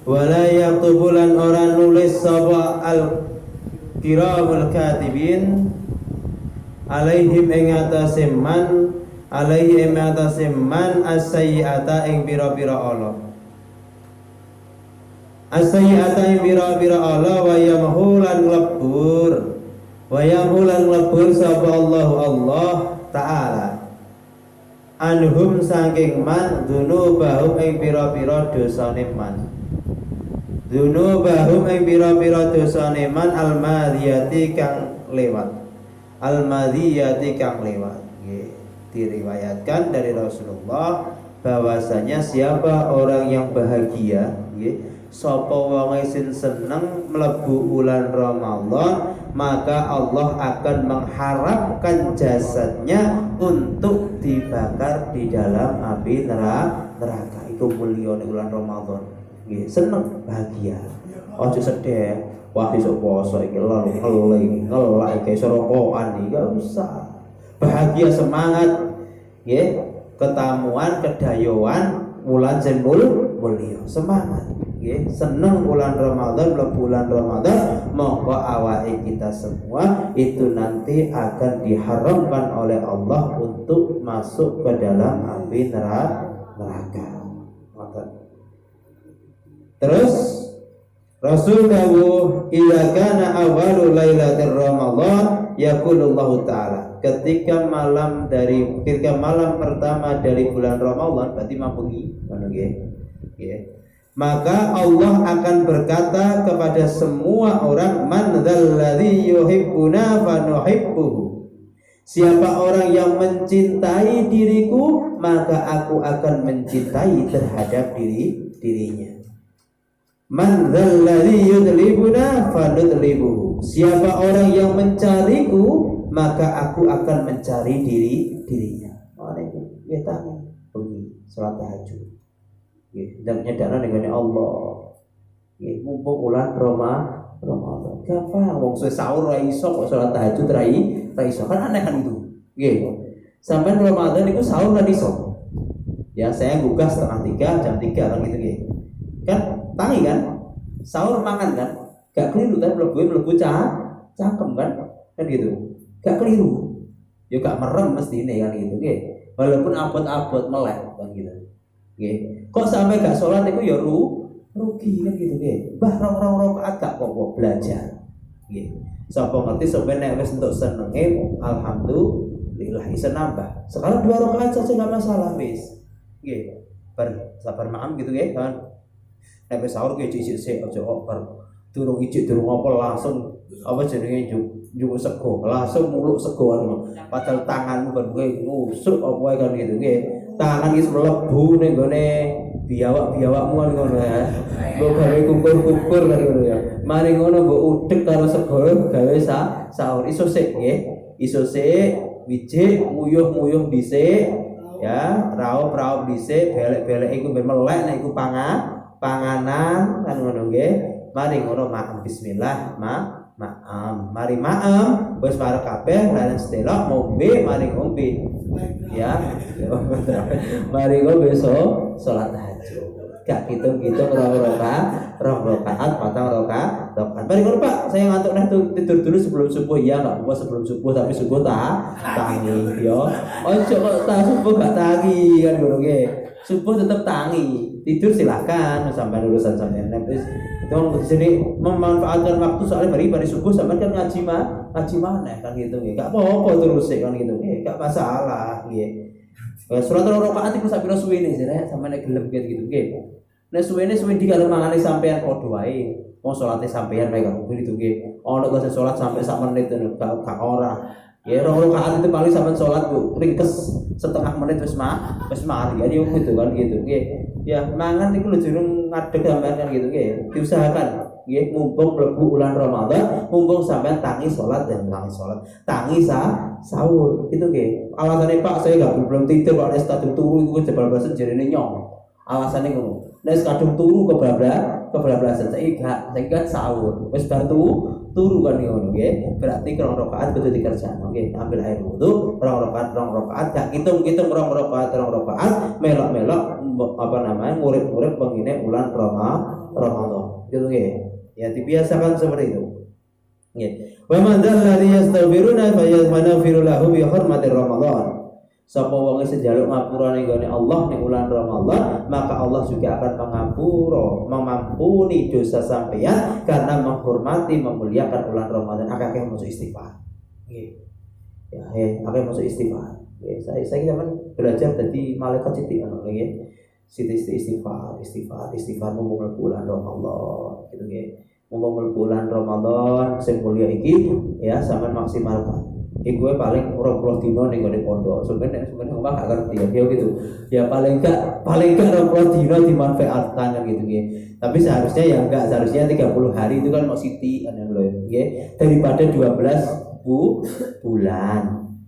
wala yaktubu lan ora nulis sapa al-kiram al-katibin alaihim ing atase man as-sayyi'ata ing pira-pira Allah wa yamhulan nglebur sapa Allah taala anhum saking man dzunubahum ing pira-pira dosane man. Dzunubahum ing pira-pira dosane man al-madhiyati kang lewat. Al-madhiyati kang lewat. Nggih, diriwayatkan dari Rasulullah bahwasanya siapa orang yang bahagia, nggih, sapa wong sing seneng mlebu bulan Ramadan, maka Allah akan mengharamkan jasadnya untuk dibakar di dalam api neraka. Iku mulya ning bulan Ramadan. Nggih, seneng, bahagia. Ojo sedih. Wah, besok poso iki ngelak iki sorokokan iki gak usah. Bahagia, semangat. Nggih, ketamuan, kedayoan bulan mulya. Semangat. Nggih, seneng bulan Ramadan, bulan Ramadan, monggo awake kita semua itu nanti akan diharamkan oleh Allah untuk masuk ke dalam api neraka. Terus Rasul dawuh idza kana awwalu lailatir Ramadan yaqulullahu taala, ketika malam pertama dari bulan Ramadan berarti mampungi ngono nggih. Maka Allah akan berkata kepada semua orang, man dzalladzi yuhibbuna fanuhibbuhu. Siapa orang yang mencintai diriku, maka aku akan mencintai terhadap dirinya. Man dzalladzi yudlibuna fanudlibuhu. Siapa orang yang mencariku, maka aku akan mencari dirinya. Waalaikum. Ya tangi. Pergi salat tahajud. Nggih, dan nyadar dengan Allah. Nggih, mumpung bulan Ramadan. Gampang wong sahur ra iso kok salat tahajud ra iso. Kan aneh kan itu. Nggih. Sampai Ramadan itu sahur ra iso. Ya, saya gugah 2:30 jam 3 kan gitu nggih. Kan tangi kan? Sahur makan kan? Gak keliru kan mlebu cangkem kan? Kan gitu. Gak keliru. Ya gak merem mesti ini kan gitu nggih. Walaupun abot-abot melek kan gitu. Nggih. Kok sampai gak sholat itu ya rugi kan gitu nggih. Bah rong rakaat gak apa-apa belajar. Nggih. Sapa ngerti sampai nek wis entuk senenge alhamdulillah bisa nambah. Sekarang 2 rakaat saja enggak masalah wis. Nggih. Sabar maam gitu nggih kan. Nek wis sahur ki ijik-ijik aja kok durung ijik durung apa langsung apa jenenge njuk sego langsung muluk sego anu. Padahal tanganmu ben ngusuk apa kan gitu nggih. Tangan wis mlebu ning gone biawak-biawakmu kan ngono ya. Mbok gawe kukur-kukur kan ngono ya. Mari ngono mbok udhek karo sego gawe sahur iso sik nggih. Iso sik wijik nguyuh-nguyuh dhisik ya, raup-raup dhisik, belek-belek iku ben melek nek iku panganan kan ngono nggih. Mari ngono maem bismillah maem. Mari maem wis parek kabeh lan sedelok ngombe mari ngombe. Ya. Mari ngombe salat tahajud. Gak hitung-hitung rong rakaat, patang rakaat. Mari ngono Pak, saya ngantuk nah tidur dulu sebelum subuh. Ya enggak apa sebelum subuh tapi subuh tangi yo. Ojo kok subuh gak tangi kan ngono nggih. Subuh tetap tangi. Tidur silakan sampai urusan sampean. Terus itu di sini memanfaatkan waktu soalnya bari subuh sampean kan ngaji maneh kan gitu nggih. Gak apa-apa terus kan gitu nggih. Gak masalah nggih. Surat rakaat iku sak pira suwene sih sampean nek gelem gitu nggih. Nek suwene di kalau mangane sampean padha wae. Wong salate sampean wae kok gitu nggih. Ono kok salat sampai sak menit gak ora. Ya rakaat itu paling sampean salat Bu ringkes setengah menit wis mari. Ya gitu kan gitu nggih. Ya mangan iku lho jeneng ngadeg sampean kan gitu nggih. Diusahakan nggih mumpung mlebu bulan Ramadan, mumpung sampean tangi salat dan tangi sahur itu nggih. Alasannya Pak saya enggak belum tidur kok nek kadung turu iku jebal-jebal jerene nyong. Alasannya ngono. Nek kadung turu kebablasan saya gak sahur. Wis bar turu kan ngono nggih. Berarti rong rakaat kudu dikerjakno nggih. Ambil air wudu, rong rakaat gak hitung-hitung rong rakaat melok-melok apa namanya murid-murid pengine bulan Ramadan. Gitu nggih. Ya dibiasakan seperti itu. Nggih. Wa man dzalladzi yastaghfiruna fayaghfiru lahu bi hurmati Ramadan. Sapa wong sing njaluk ngapura ning gone Allah ning bulan Ramadan, maka Allah juga akan mengampuni dosa sampeyan karena menghormati memuliakan bulan Ramadan. Akeh masuk istighfar. Nggih. Ya, akeh masuk istighfar. Ya, saya zaman belajar jadi malaikat sithik ngono nggih. Sithik istighfar mumpung bulan Ramadan gitu nggih. Mumpung bulan Ramadan sing mulia iki ya sampean maksimalkan. Iku paling 20 dino ning gone pondok. Sebenarnya omah gak ngerti ya gitu. Ya paling gak 20 dino dimanfaatkan gitu nggih. Tapi seharusnya ya enggak, seharusnya 30 hari itu kan mau sithik kan lho nggih. Daripada 12 bulan.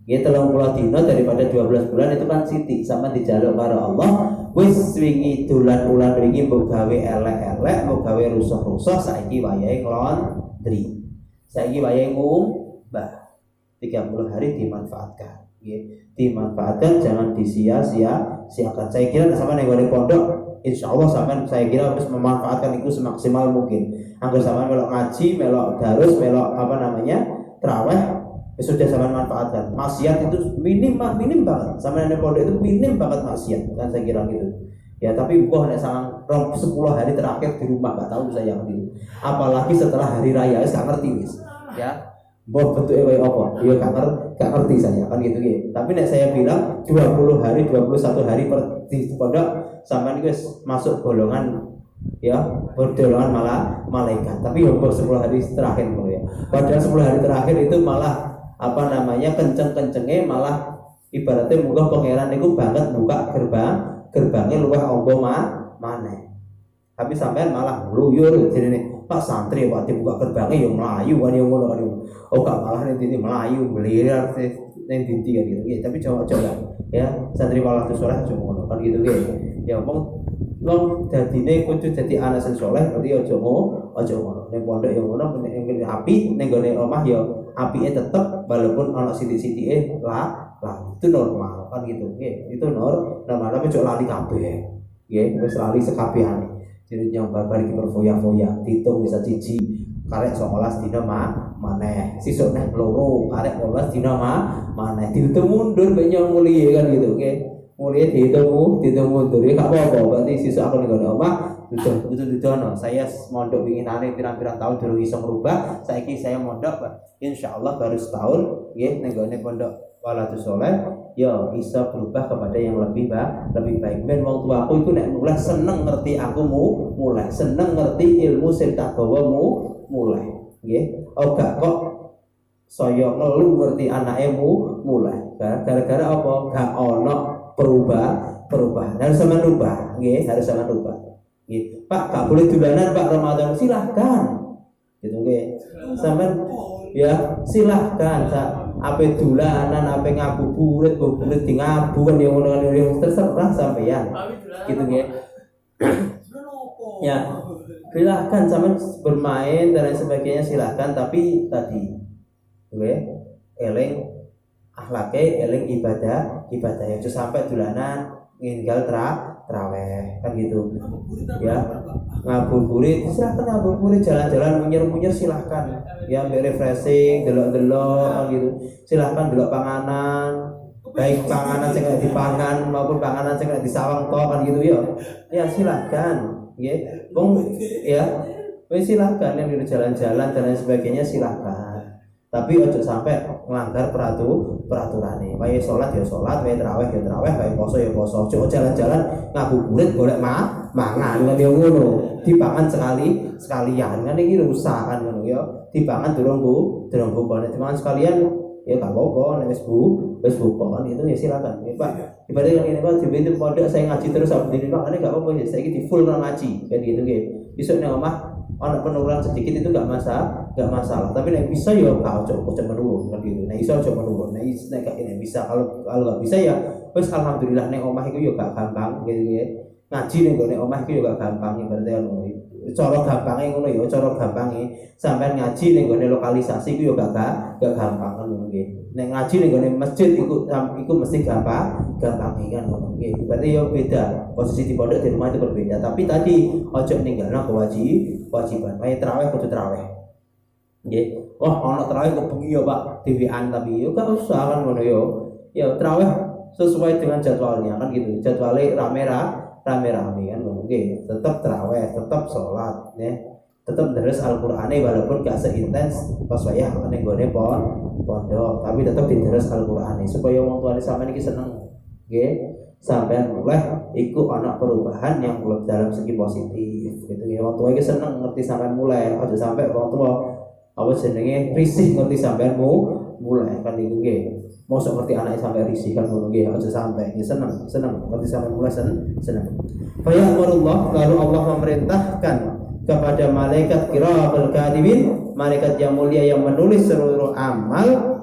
Ya 30 dino daripada 12 bulan itu kan sithik sama dijaluk karo Allah. Wis wingi dolan-ulan wingi mbok gawe elek-elek, mbok gawe rusuh-rusuh, saiki wayahe laundry. Saiki wayahe ngumbah. 30 hari dimanfaatkan. Dimanfaatkan, jangan disia-siakan. Saya kira sama ning pondok, insyaallah sampean saya kira harus memanfaatkan itu semaksimal mungkin. Angger sampean melok ngaji, melok darus, melok traweh, sudah sampean manfaatkan. Maksiat itu minim banget. Sampean ning pondok itu minim banget maksiat, kan saya kira gitu. Ya tapi nek sangang 10 hari terakhir di rumah gak tahu saya gitu. Apalagi setelah hari raya wis gak ngerti wis. Ya. Mbok bentuke koyo apa? Ya gak ngerti saya kan gitu nggih. Tapi nek saya bilang 20 hari, 21 hari di pondok sampean wis masuk golongan ya, golongan malah malaikat. Tapi ya 10 hari terakhir ya. Padahal 10 hari terakhir itu malah kenceng-kencenge malah ibaratnya muga pangeran niku banget buka gerbangnya luwih amba maneh. Tapi sampean malah ngluyur jenenge Pak santri Pak dibuka gerbangnya ya melayu kan ya ngono kan. Oh gak malah nanti melayu beliar ning dinti kan gitu. Ya, tapi coba ya santri walatu saleh aja ngono kan gitu nggih. Ya wong dadine kudu dadi anak sing saleh berarti aja ngono. Ning pondok ya ngono ning api ning gone omah ya apike tetep walaupun ana sithik-sithike lah itu normal kan gitu nggih. Itu normal tapi ojo lali kabeh. Nggih, wis lali sekabehane. Jadi yang barbar iki berfoya-foya, ditung bisa cici, karek 19 dina maneh. Sisuk nek loro, karek 12 dina maneh. Dihitung mundur mek nyong mulie kan gitu, oke. Mulie dihitung mundur ya gak apa-apa. Berarti sisuk aku ning omah dudono. Saya mondok winginane pirang-pirang tahun durung iso ngrubah. Saiki saya mondok, insyaallah baru setahun nggih ning gone pondok Walatus Saleh ya bisa berubah kepada yang lebih baik. Ben wong tuaku iku nek mulai seneng ngerti aku mulai seneng ngerti ilmu sing tak gawa mulai nggih. Gak kok saya ngeluh ngerti anake mulai. Gara-gara apa? Gak ono perubahan. Harus sama rubah nggih, harus sama rubah. Nggih. Pak, gak boleh dolanan Pak Ramadan. Silahkan. Gitu nggih. Sampeyan ya silahkan ape dolanan ape ngabuburit di ngabu kan yang ngono kan terserah sampeyan gitu nggih. Ya silahkan sampean bermain dan lain sebagainya silahkan, tapi tadi nggih eling akhlake eling ibadah ya sampai dolanan ninggal traweh kan gitu ya. Ngabuburit silahkan, ngabuburit jalan-jalan munyer silahkan ya, refreshing delok-delok gitu silahkan, delok panganan baik panganan sing gak dipangan maupun panganan sing gak disawang tok kan gitu ya silahkan nggih wong ya wis silahkan yang jalan-jalan dan lain sebagainya silahkan, tapi ojo sampai melanggar peraturane. Wae salat ya salat, wae tarawih ya tarawih, wae poso ya poso. Ojo jalan-jalan ngabuburit golek mangan kan yo ngono. Dipangan sekalian kan iki rusak kan ngono ya. Dipangan durung buka, nek dipangan sekalian ya gak apa-apa, nek wis buka kan itu ya silakan. Ya Pak, ibadah yang ini Pak di pondok saya ngaji terus sampai di Pak, ini gak apa-apa ya. Saiki di full nang ngaji kan gitu nggih. Besok nek omah ana penurunan sedikit itu gak masalah. Tapi nek bisa ya gak ojo menurun kan gitu. Nek iso ojo menurun. Nek bisa kalau gak bisa ya wis alhamdulillah nek omah iku ya gak gampang gitu ya. Ngaji ning gone omah iku ya gak gampang berarti ngono. Cara gampange ngono ya, cara gampange sampean ngaji ning gone lokalisasi iku ya gak gampang ngono nggih. Nek ngaji ning gone masjid iku mesti gampang kan ngono nggih. Berarti ya beda. Posisi di pondok di rumah itu berbeda. Tapi tadi ojo ninggalno kewajiban. Wae tarawih kudu tarawih. Nggih. Ana tarawih kok bengi ya Pak, dhewean tapi yo gak usah kan ngono yo. Ya tarawih sesuai dengan jadwalnya kan gitu. Jadwalnya rame-rame kan ngono nggih. Tetap tarawih, tetap salat ya. Tetap deres Al-Qur'ane walaupun gak seintens pas wayah ning gone pondok, tapi tetap diterus Al-Qur'an supaya wong tuane sampean iki seneng. Nggih. Sampean mulai ikut anak perubahan yang dalam segi positif gitu ya. Wong tua iki seneng ngerti sampean mulai, aja sampai wong tua apa jenenge risih ngerti sampean mulai kan iku nggih. Mosok ngerti anake sampai risih kan ngono nggih, aja sampai. Ya seneng ngerti sampean mulai seneng. Fa ya'murullah, lalu Allah memerintahkan kepada malaikat kiramul katibin, malaikat yang mulia yang menulis seluruh amal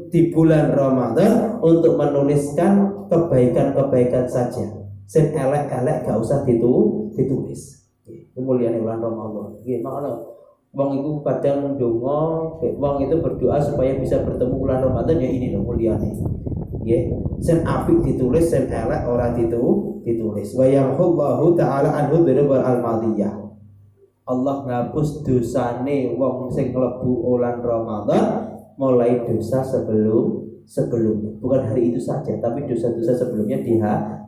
di bulan Ramadan untuk menuliskan kebaikan-kebaikan saja. Sen elek-elek gak usah ditulis. Kemuliaan bulan Ramadan. Nggih, makna wong iku kadang ndonga, wong itu berdoa supaya bisa bertemu bulan Ramadan ya ini lho muliane. Nggih, sen apik ditulis, sen elek ora ditulis. Wa yamhullahu ta'ala anhu dzunubal al-madiyah. Allah ngapus dosane wong sing mlebu bulan Ramadan mulai dosa sebelumnya, bukan hari itu saja, tapi dosa-dosa sebelumnya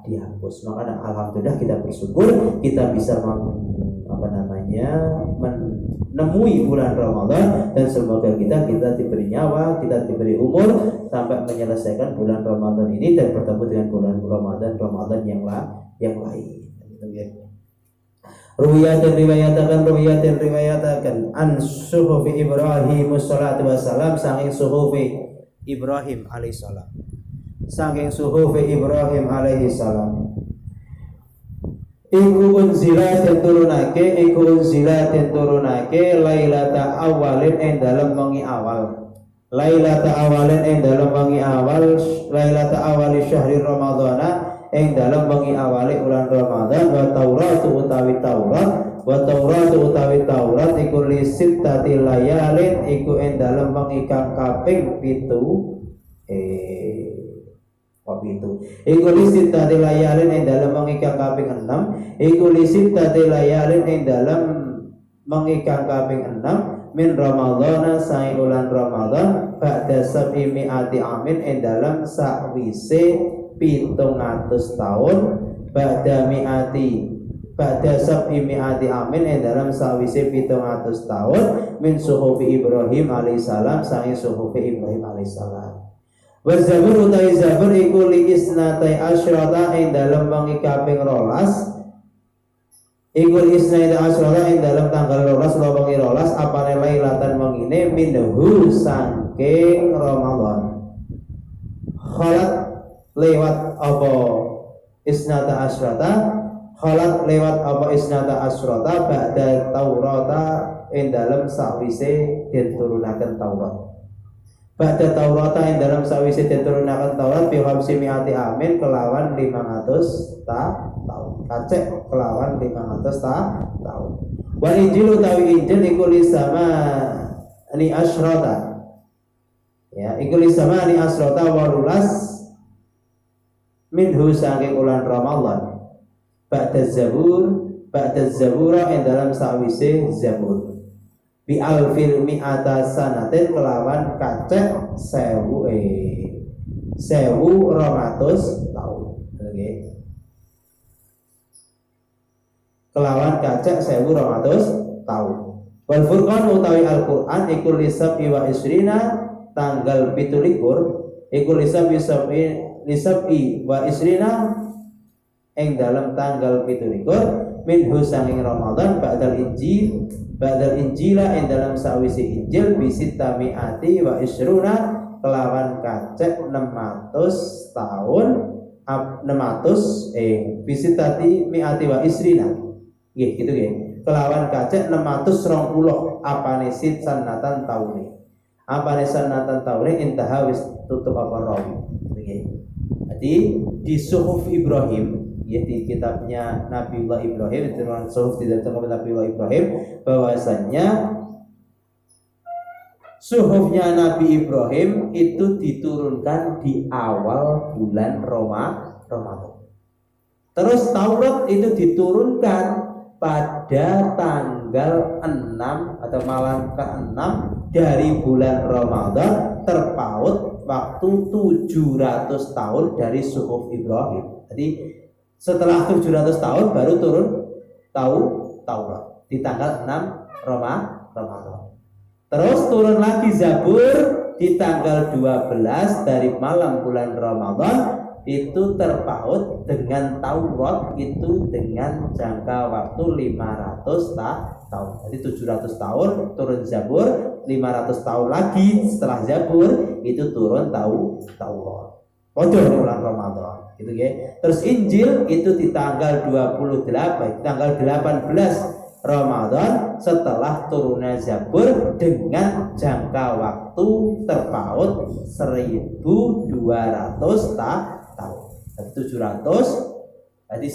dihapus. Makanya alhamdulillah kita bersyukur kita bisa menemui bulan Ramadan, dan semoga kita diberi nyawa, kita diberi umur sampai menyelesaikan bulan Ramadan ini dan bertemu dengan bulan Ramadan yang lain. Ruwiyatan riwayatakan an suhufi Ibrahim sallallahu wasallam, saking suhufi Ibrahim alaihissalam, iku unzila den turunake lailata awalin ing dalem wengi awal, lailata awali syahri ramadhana ing dalem wengi awali bulan Ramadan. Wa Tauratu utawi Taurat iku lisittati layalin iku ing dalem wengi kang kaping 7 iku lisittati layalin ing dalem wengi kang kaping 6 min Ramadhana sa'i ulan Ramadan ba'da sab'i mi'ati amin ing dalem sakwise 700 tahun ba'da sab'i mi'ati amin ing dalam sawise 700 tahun min suhufi Ibrahim alaihissalam, sange suhufi Ibrahim alaihissalam. Wa zabur utai zabur iku li isnatai asyrata ing dalam wengi kaping 12, iku li isnatai asyrata ing dalam tanggal 12 wengi 12 apane lailatan wengine minhu saking Ramadan. Khalat lewat apa isnata asrata ba'da Taurata ing dalem sawise den turunaken Taurat. Ba'da Taurata ing dalem sawise den turunaken Taurat bi khamsimiati amin kelawan 500 tahun. Kacek kelawan 500 tahun. Wa Injil utawi Injil iku lisama ni asrata. Ya, iku lisama ni asrata 18 minhu saking ulan Ramadan. Ba'da zabura ing dalam sawise zabur bi alfil mi'ata sanatin kelawan kacek 1200 tahun. Oke. Kelawan kacek 1200 tahun. Wal Furqan utawi Al-Qur'an iku lisab wa isrina tanggal 17 iku lisab wa isrina ing dalam tanggal 17 minhu sanging Ramadan ba'dal injila ing dalam sawise Injil bisita mi'ati wa isruna kelawan kacek 600 tahun 600 bisitati mi'ati wa isrina nggih gitu nggih, kelawan kacek 620 apane sanatan taune intaha wis tutup apa rawi nggih. Jadi di suhuf Ibrahim ya, di kitabnya Nabiullah Ibrahim, itu suhuf tidak terkait Nabiullah Ibrahim, bahwasannya suhufnya Nabi Ibrahim itu diturunkan di awal bulan Ramadan. Terus Taurat itu diturunkan pada tanggal 6 atau malam ke-6 dari bulan Ramadan, terpaut waktu 700 tahun dari suhuf Ibrahim. Jadi setelah 700 tahun baru turun Taurat di tanggal 6 Ramadan. Terus turun lagi Zabur di tanggal 12 dari malam bulan Ramadan itu terpaut dengan Taurat itu dengan jangka waktu 500 tahun. Jadi 700 tahun turun Zabur, 500 tahun lagi setelah Zabur itu turun Taurat. Podo bulan Ramadan gitu ya. Terus Injil itu di tanggal 28, tanggal 18 Ramadan setelah turunnya Zabur dengan jangka waktu terpaut 1200 tahun. 700. Jadi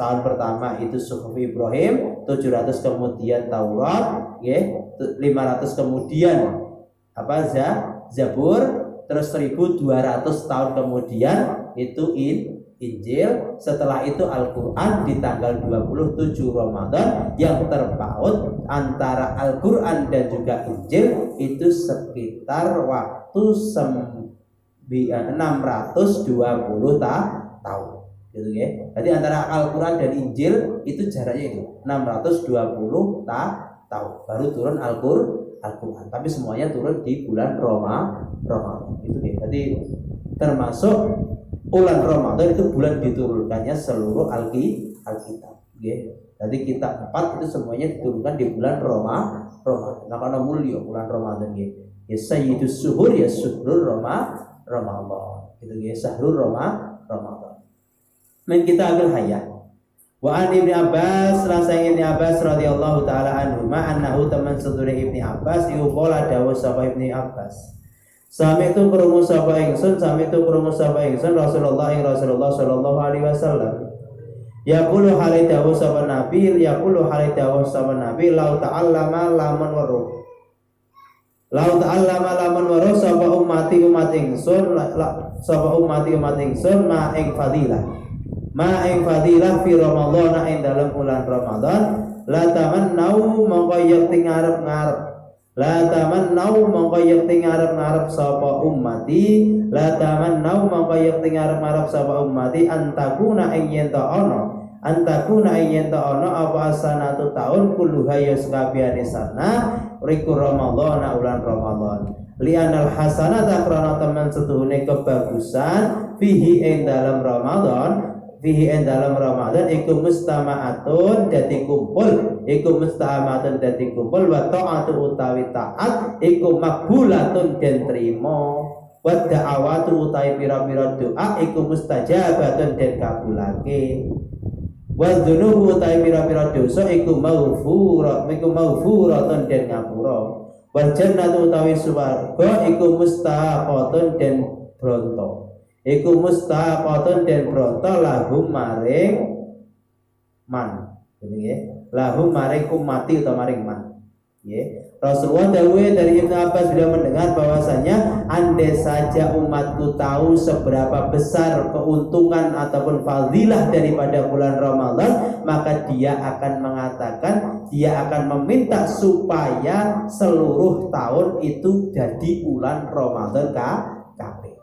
tahun pertama itu Suhuf Ibrahim, 700 kemudian Taurat, ya, 500 kemudian Zabur, terus 1200 tahun kemudian itu Injil, setelah itu Al-Quran di tanggal 27 Ramadan yang terpaut antara Al-Quran dan juga Injil itu sekitar waktu 620 tahun gitu ya. Jadi antara Al-Quran dan Injil itu jaraknya itu 620 tahun baru turun Al-Quran. Tapi semuanya turun di bulan Ramadan gitu ya. Jadi termasuk bulan Ramadan itu bulan diturunkannya seluruh Alkitab ya. Jadi kitab 4 itu semuanya diturunkan di bulan Ramadan. Karena mulia bulan Ramadan ya. Ya sayyidus suhur ya syuhrul Ramadan. Itu ya syahrul Ramadan. Men kita ambil hayat. Wa an Ibnu Abbas rasane Ibnu Abbas radhiyallahu taala anhu ma annahu teman sedure Ibnu Abbas iku qala dawuh sapa Ibnu Abbas. Sami itu krungu sapa ingsun Rasulullah sallallahu alaihi wasallam. Yaqulu hali dawuh sapa Nabi lau ta'allama lamun weruh. Lau ta'allama lamun weruh sapa umat ingsun ma ing fadilah fi Ramadan ing dalam bulan Ramadan la tamannau mongko yakti ngarep-ngarep sapa ummati antakuna ing yen ta ana apa asanatu taun kulluha yasqabiyane sana riku Ramadan ulan Ramadan li'anal hasanata krana teman setuhune kebagusan fihi ing dalam Ramadan iku mustama'atun dadi kumpul wa ta'atu utawi taat iku makbulatun den trima wa da'awatu utawi pira-pira doa iku mustajabatun den kabulake wa dzunubu utawi pira-pira dosa iku maghfuratun den ngapura wa jannatu utawi swarga iku mustaqatun den bronto iku mustaqatun den bronto lahum maring man nggih lahum maring ummati utawa maring man nggih. Rasulullah dawuh dari Ibnu Abbas beliau mendengar bahwasanya andai saja umatku tahu seberapa besar keuntungan ataupun fadilah daripada bulan Ramadan, maka dia akan meminta supaya seluruh tahun itu jadi bulan Ramadan kabeh.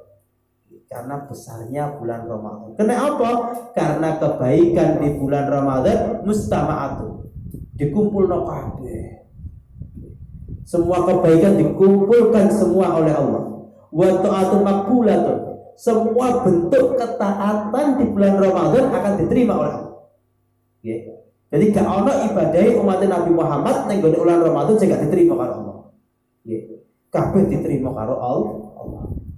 Karena besarnya bulan Ramadan. Kenapa? Karena kebaikan di bulan Ramadan mustama'atun. Dikumpulno kabeh. Semua kebaikan dikumpulkan semua oleh Allah. Wa ta'atu maqbulatun. Semua bentuk ketaatan di bulan Ramadan akan diterima oleh Allah. Okay. Jadi gak ono ibadah umat Nabi Muhammad ning gone bulan Ramadan sing gak diterima karo Allah. Okay. Kabeh diterima karo Allah.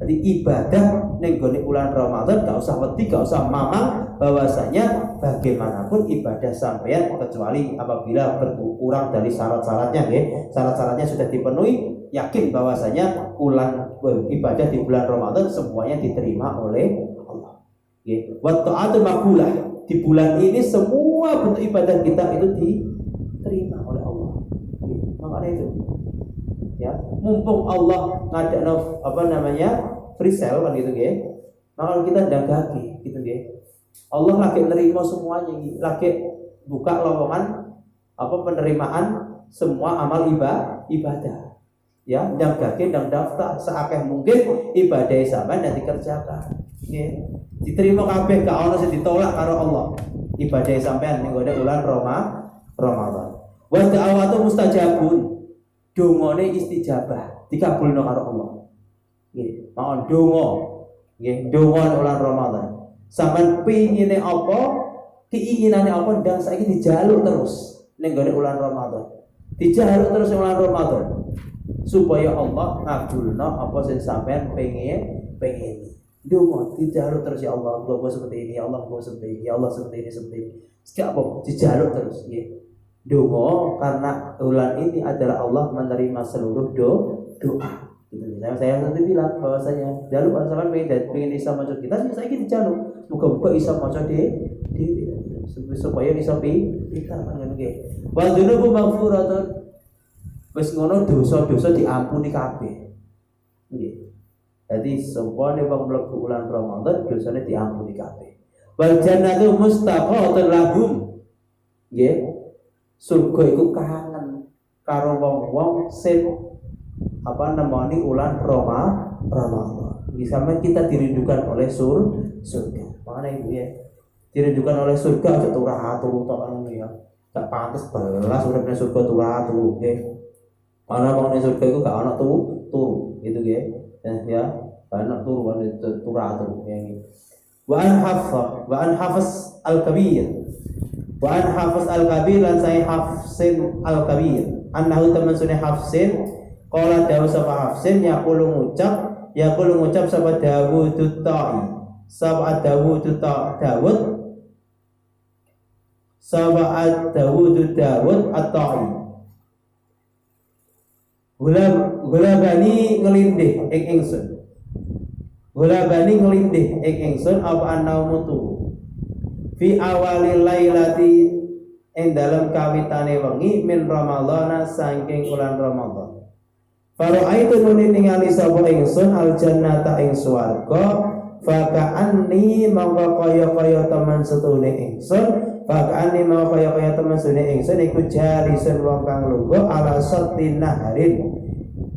Jadi ibadah ning gone bulan Ramadan gak usah wedi, gak usah mamang bahwasanya bagaimanapun ibadah sampean kecuali apabila berkurang dari syarat-syaratnya nggih. Syarat-syaratnya sudah dipenuhi, yakin bahwasanya ibadah di bulan Ramadan semuanya diterima oleh Allah. Nggih. Wa ta'atu maqbulah. Di bulan ini semua bentuk ibadah kita itu diterima oleh Allah. Nggih. Makanya itu ya, mumpung Allah ngadakno free sale kan gitu nggih. Maka kita dagaki gitu nggih. Allah lagi nerima semuanya, lagi buka lowongan penerimaan semua amal ibadah. Ya, ndang gage ndang daftar seakeh mungkin ibadah sampean dan dikerjakan. Nggih. Diterima kabeh gak ono sing ditolak karo Allah. Ibadah sampean ning gone bulan Ramadan. Wa da'awatu mustajabun. Dongane istijabah dikabulno karo Allah. Nggih, mawon donga. Nggih, donga bulan Ramadan. Sampeyan pingine apa? Keinginane apa ndang saiki dijaluk terus ning gone bulan Ramadan. Dijaluk terus bulan Ramadan. Supaya Allah ngabulna apa sing sampeyan pengen. Donga dijaluk terus ya Allah, gua seperti ini, ya Allah gua seperti ini, ya Allah seperti ini. Setiap apa dijaluk terus nggih. Donga karena bulan ini adalah Allah menerima seluruh doa. Gitu. Saya nanti bilang bahwasanya jaluk sampean pengen bisa maca kita, saya ingin jaluk. Muga-muga bisa maca di supaya bisa pintar ngono nggih. Wa dzunubu maghfuratun. Wis ngono dosa-dosa diampuni kabeh. Nggih. Jadi sempone wong mlebu bulan Ramadan dosane diampuni kabeh. Wal jannatu mustaqatun lahum. Nggih. Surga iku kangen karo wong-wong sing nemoni bulan Ramadan. Nggih sampeyan kita dirindukan oleh surga. Makanya Ibu ya. Dirindukan oleh surga aja turu tok ngono ya. Gak pantes belas uripne surga turu nggih. Ana wong ning surga iku gak ana turu gitu nggih. Ya, ana turu nggih. Wa an hafs al-kabir. Wa an hafs al-kabir lan saya hafsin al-kabir. Annahu teman sunni hafsin qala dawu sapa hafsin yaqulu ngucap sapa Dawud ta'i. Sapa Dawud at-ta'i. Gulabani ngelindih ing ingsun. Gulabani ngelindih ing ingsun apa annaumu fi awalil lailati ing dalam kawitane wengi min Ramadhana saking bulan Ramadan. Fara'aitu nuli ningali sapa ingsun al jannata ing swarga faka'anni mangka kaya teman setune ingsun faka'anni mangka kaya teman setune ingsun iku jarisun wong kang lungguh ala satin naharin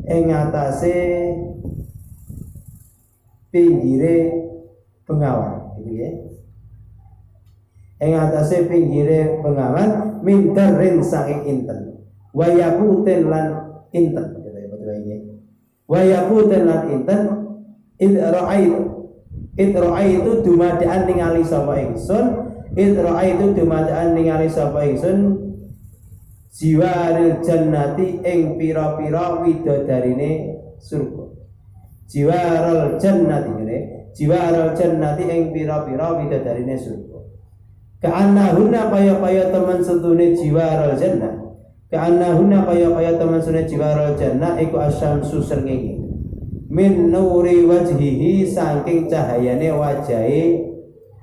ing atase pinggire bengawan gitu ya. Ing atase pinggire bengawan mindarin saking inten wa yaqutin lan inten gitu ya betul wa yaqutin lan inten idra'aitu dumadaan ningali sapa ingsun jiwaril jannati ing pira-pira widadarine surga. Jiwaril jannati ing pira-pira widadarine surga. Ka'annahunna kaya teman setune jiwaril jannah. Ka'annahunna kaya teman setune jiwaril jannah iku asyamsu srengenge. Min nuri wajhihi saking cahayane wajahe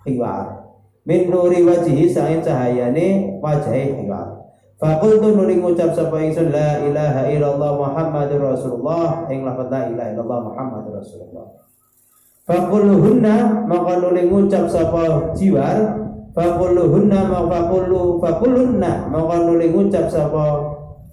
khiwar. Min nuri wajhihi saking cahayane wajahe khiwar. Faqultu nuli ngucap sapa ingsun la ilaha illallah Muhammadur Rasulullah ing lafaz la ilaha illallah Muhammadur Rasulullah. Faquluhunna maka nuli ngucap sapa jiwar faquluhunna maka nuli ngucap sapa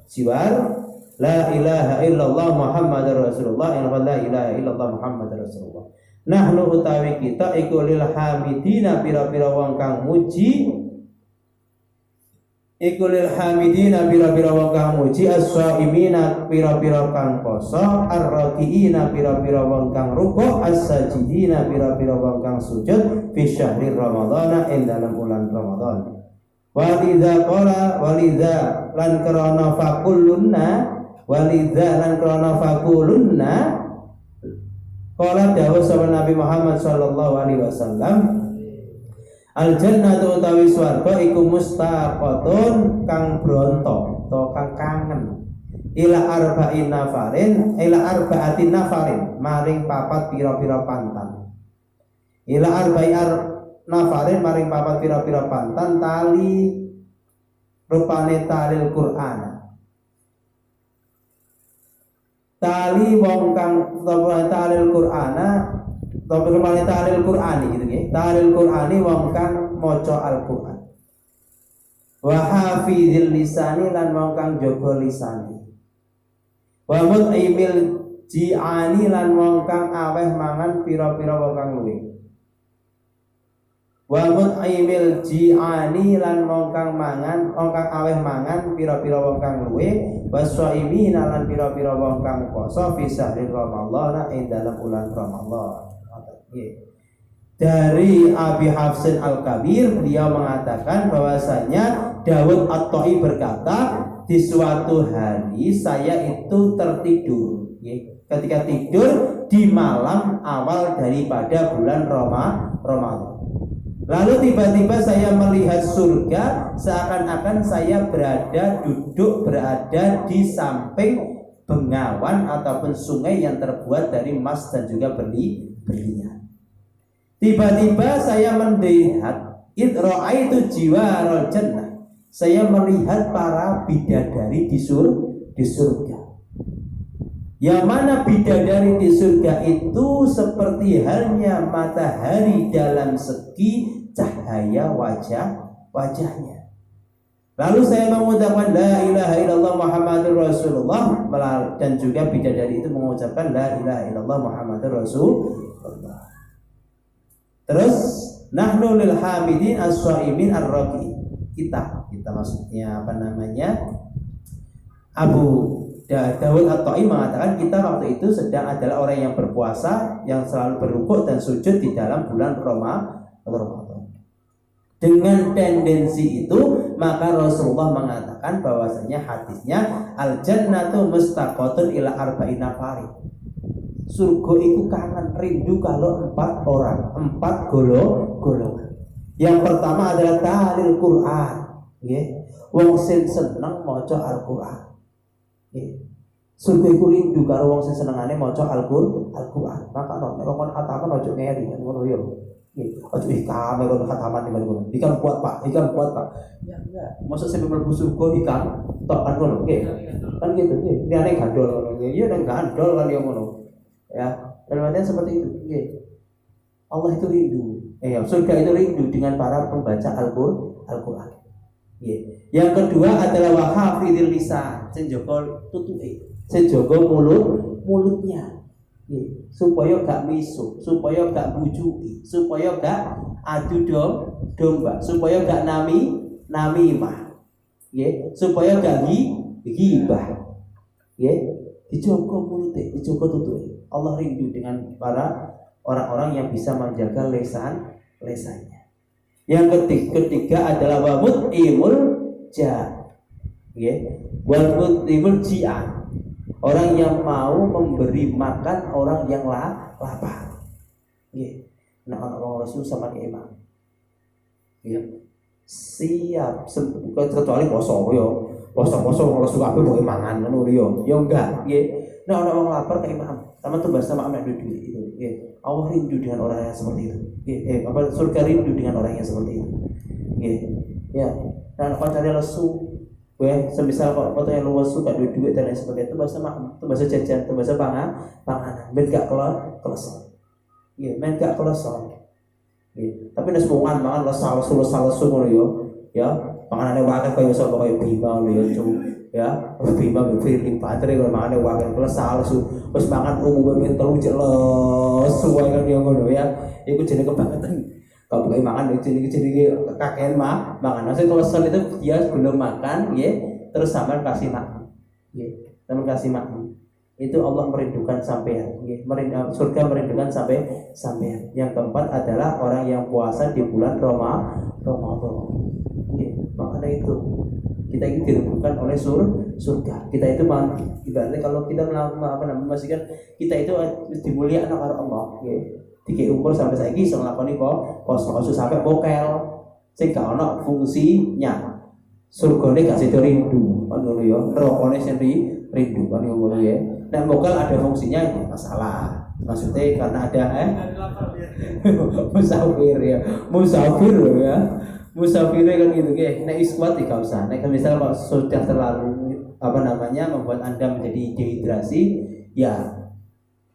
jiwar la ilaha illallah Muhammadur Rasulullah ing lafaz la ilaha illallah Muhammadur Rasulullah. Nahnu utawi kita iku lil hamidina pira-pira wong kang muji iku lil hamidina pira-pira wong kang muji as-shaimina pira-pira kang poso ar-rakiina pira-pira wong kang rukuk as-sajidina pira-pira wong kang sujud fi syahri ramadhana ing dalam bulan Ramadan. Walidza lan krana fakulunna qala dawuh sapa Nabi Muhammad sallallahu alaihi wasallam al jannatu utawi swarga iku mustaqatun kang bronto to kang kangen ila arba'atin nafarin maring papat pira-pira pantan maring papat pira-pira pantan tali rupane talil Qur'an tali wong kang talil Qur'ana rupane talil Qur'ani gitu nggih. Talil Qur'ani wong kang maca Al-Qur'an. Wa hafizil lisani lan wong kang jaga lisane. Wa mut'imil ji'ani lan wong kang aweh mangan pira-pira wong kang luwih. Wa mut'imil ji'ani lan wong kang aweh mangan pira-pira wong kang luwe, waswaimi lan pira-pira wong kang poso fi sahri Ramadhan ing dalam bulan Ramadhan. Dari Abi Hafsin Al-Kabir, beliau mengatakan bahwasanya Daud At-Ta'i berkata, di suatu hari saya itu tertidur, ketika tidur di malam awal daripada bulan Ramadan. Lalu tiba-tiba saya melihat surga, seakan-akan saya duduk berada di samping bengawan ataupun sungai yang terbuat dari emas dan juga berlian. Tiba-tiba saya melihat idra'aitu jiwarul jannah. Saya melihat para bidadari di surga. Yang mana bidadari di surga itu seperti halnya matahari dalam segi cahaya wajahnya. Lalu saya mengucapkan la ilaha illallah Muhammadur Rasulullah, dan juga bidadari itu mengucapkan la ilaha illallah Muhammadur Rasulullah. Terus nahnu lil hamidin as-shaimin ar-raqi. Kita maksudnya Abu Daud At-Ta'i mengatakan kita waktu itu sedang adalah orang yang berpuasa, yang selalu berrukuk dan sujud di dalam bulan Ramadan. Dengan tendensi itu, maka Rasulullah mengatakan bahwasanya hadisnya al-jannatu mustaqatun ila arba'ina farid. Surga itu kangen rindu kalau 4 orang, 4 golongan. Yang pertama adalah tahlil Quran, wong sing seneng maca Al-Qur'an. Surga iku rindu karo wong sing senengane maca Al-Qur'an. Maka nek wong khataman aja ngeri ngono yo. Aja ikam karo khataman ngono. Ikan kuat Pak. Ya enggak. Mosok sing mlebu surga ikan tok kan ngono, nggih. Kan gitu nggih. Liyane gandol ngono nggih. Ya nek gandol kan yo ngono. Ya, dalam artian seperti itu, nggih. Allah itu rindu. Surga itu rindu dengan para pembaca Al-Qur'an. Yang kedua adalah wahafidil lisan, senjaga tutuke, senjaga mulutnya, supaya gak misu, supaya gak bujuki, supaya gak adu domba, supaya gak namimah, supaya gak ghibah, dijaga mulutnya, dijaga tutuke. Allah rindu dengan para orang-orang yang bisa menjaga lesannya. Yang ketiga adalah wamut imul ji'an, orang yang mau memberi makan orang yang lapar. Nah, orang Rasul sama imam. Siap, kecuali poso yo. Poso Rasul kabeh mau mangan ngono yo. Yo enggak, Nah, orang lapar ke imam, sama tuh bahasa sama anak duit itu. Allah rindu dengan orang yang seperti itu. Surga rindu dengan orang yang seperti itu. Ya. Nah, kalau cari lesu, semisal kalau foto yang luas suka duit dan lain sebagainya, itu bahasa makan, itu bahasa jajan, itu bahasa panganan. Ben gak kelesol. Men gak kelesol. Tapi nek semungan mangan lesu ngono yo. Ya, panganane wae kaya sapa kaya bima ngono yo, bima Firly Patre kalau mangan wae kelesal wis mangan umume ben telu jelas suwe kan yo ngono ya. Iku jenenge kebangetan. Kalau pakai makan jenenge kakean mangan. Maksud kelesal itu dia belum makan, terus sampean kasih makan. Sampean kasih makan. Itu Allah merindukan sampean, surga merindukan sampean. Yang keempat adalah orang yang puasa di bulan Ramadan. Makanya itu kita ini dirindukan oleh surga. Kita itu ibaratnya kalau kita memastikan kita itu dimuliakan oleh Allah. Tiga umur sampai saiki iso nglakoni poso sampai bokel. Sing gak ono fungsinya. Surgane gak sido rindu, ngono ya. Nerakane sing rindu kan ngono ya. Nek bokel ada fungsinya ya masalah. Maksudnya karena ada musafir ya. Musafirnya kan gitu nek iskuat tidak usah. Nek misal kalau sudah terlalu membuat Anda menjadi dehidrasi, ya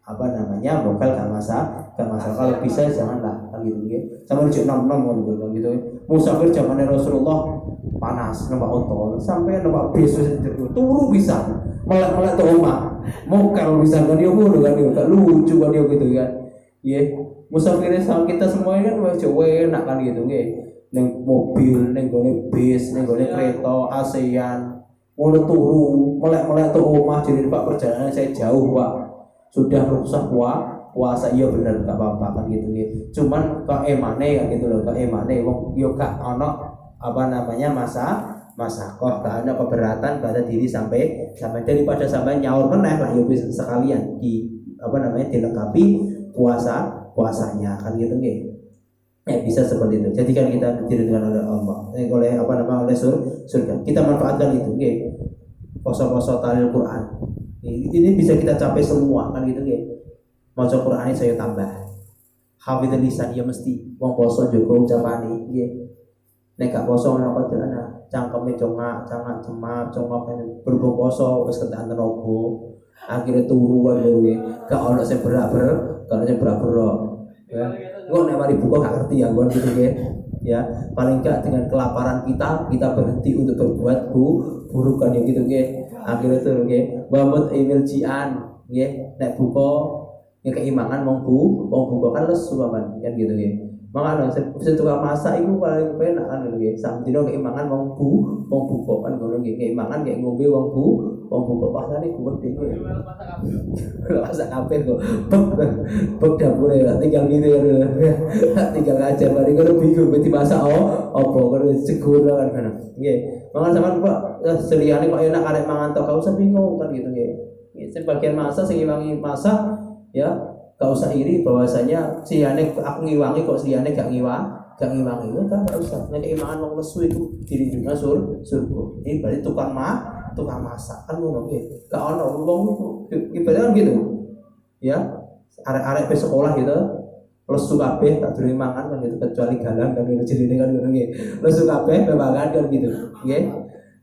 vokal gak masalah. Kalau bisa janganlah gitu sama rujuk 66 gitu. Musafir zamannya Rasulullah panas numpak oto sampai numpak bis turu bisa melek tuh omah mokal bisa kan dia mulu kan dia gak lucu kan dia gitu kan Nggih, musafir sama kita semua ini kan wis enak kan gitu nggih. Ning mobil, ning gone bis, ning gone kereta, ASEAN, ngono turu, melek-melek tuh omah jadi Pak perjalanan saya jauh Pak. Sudah rusak puasa iya bener enggak apa-apa kan gitu nggih. Cuman kok emane kan gitu loh, kok emane wong yo gak ono apa namanya masakoh gak ada keberatan pada diri sampai daripada sampai nyaur meneh lah yo bisa sekalian di apa namanya dilengkapi puasanya kan gitu nggih. Ya bisa seperti itu. Jadikan kita diridhoi oleh Allah. Oleh apa namanya oleh surga. Kita manfaatkan itu nggih. Poso-poso talil Quran. Ini bisa kita capai semua kan gitu nggih. Maca Quran ini saya tambah. Hafidz lisan ya mesti wong poso juga ucapane nggih. Nek gak poso ana kok cangkeme congak cemap berhubung poso wis ketan tenaga. Akhirnya turu wae gak ono sing berak-berak, gak ono sing berak-berak. Ya. Kok nek mari buka gak ngerti ya kon gitu nggih. Ya, paling enggak dengan kelaparan kita berhenti untuk berbuat buruk kan ya gitu nggih. Akhirnya tuh nggih, wamut emil jian nggih, nek buka ya keimangan wong buka kan lesu kan gitu nggih. Makanya saya tukang masak itu paling penak kan nggih. Sak dina keimangan wong buka kan ngono nggih. Keimangan kayak ngombe wong buka pasane gede nggih. Masak kabeh kok. Bek dapure tinggal gitu ya. Tinggal aja bari ngono bingung mesti masak apa ngono segur kan nggih. Mangan sampean kok seliyane kok enak arek mangan tok gak usah bingung kan gitu nggih. Sebagian masak sing ngiwangi masak ya gak usah iri bahwasanya siane aku ngiwangi kok siane gak ngiwangi itu kan gak usah. Nek imangan wong lesu itu dirindungi surga. Ini berarti tukang masak kan ngono nggih. Gak ono wong ibaratnya kan gitu. Ya, arek-arek pe sekolah gitu lesu kabeh tak durung mangan kan gitu kecuali galang kan gitu jenenge kan ngono nggih. Lesu kabeh pe mangan kan gitu. Nggih.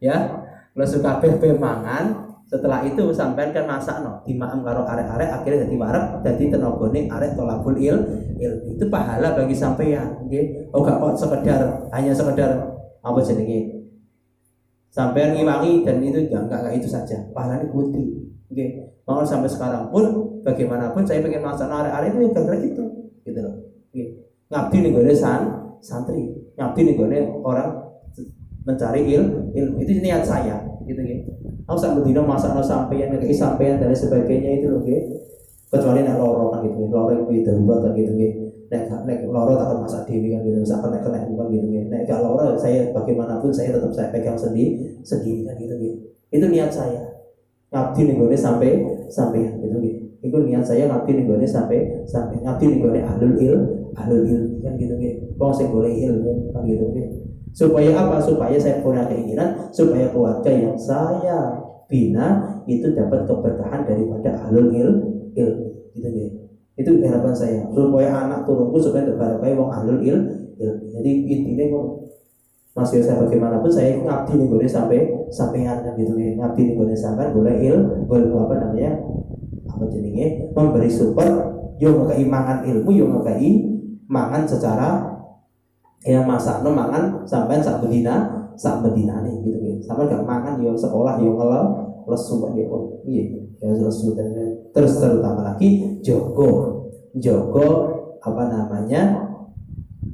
Ya, lesu kabeh pe mangan. Setelah itu sampean kan masakno dimaem karo arek-arek akhirnya dadi wareg dadi tenagane arek tolabul ilmu itu pahala bagi sampean nggih. Oh gak kok hanya sekedar apa jenenge sampean ngiwangi dan itu enggak itu saja pahalanya gede nggih. Mau sampai sekarang pun bagaimanapun saya pengen masak arek-arek itu ya gara-gara itu gitu loh nggih. Ngabdi ning gone santri, ngabdi ning gone orang mencari ilmu itu niat saya gitu nggih. Aku sampai dino masak no sampeyan dan sebagainya itu loh gitu. Kecuali nek loro kan gitu, loro itu darurat kan gitu gitu. Nek loro tak masak dewi kan gitu, sak kena bukan gitu gitu. Nek gak loro saya bagaimanapun saya tetap saya pegang sendiri kan gitu gitu. Itu niat saya. Ngabdi ning gone sampeyan gitu gitu. Itu niat saya ngabdi ning gone sampai ngabdi ning gone ahlul ilm kan gitu gitu. Wong sing golek ilmu kan gitu gitu. Supaya apa? Supaya saya punya keinginan supaya keluarga yang saya bina itu dapat keberkahan daripada ahlul ilm gitu ya. Itu harapan saya supaya anak turunku supaya terbarokah wong ahlul ilm. Jadi intinya kok Mas Yosef bagaimanapun saya ngabdi nih boleh sampean kan gitu ya. Ngabdi nih boleh sampean boleh boleh apa namanya apa jenenge memberi support yo keimangan ilmu yo keimangan secara yang masak no mangan sampai sak bedina nih gitu gitu. Sampai gak makan yo sekolah yo lesu kan yo iya ya lesu dan terus terutama lagi jogo apa namanya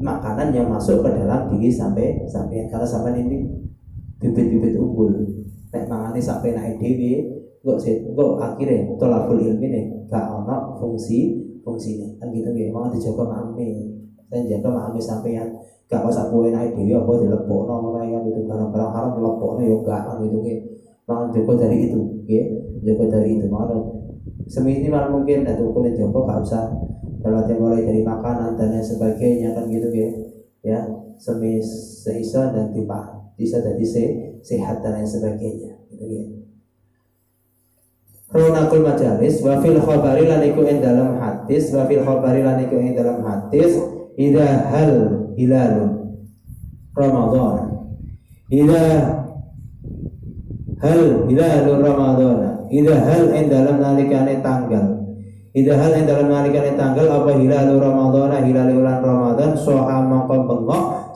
makanan yang masuk ke dalam diri sampai karena sampai ini bibit-bibit unggul nek mangane sampai naik dewi kok akhirnya tolakul ilmi nih gak ono fungsinya kan gitu ya mau dijaga mame dan jaga mame sampean gak usah kowe naik dhewe apa dilepokno ngono kan gitu barang-barang haram dilepokno ya gak kan gitu nggih. Mangan joko dari itu nggih. Joko dari itu malah seminimal mungkin atau kulit joko gak usah kalau mulai dari makanan dan lain sebagainya kan gitu nggih. Ya, seiso dan bisa jadi sehat dan lain sebagainya gitu nggih. Ronakul majalis wa fil khabari lan iku ing dalam hadis idza hal hilalun Ramadan idza hal hilalun Ramadan idza hal ing dalam nalikane tanggal apa hilalun Ramadan hilal bulan Ramadan soha mangko bengok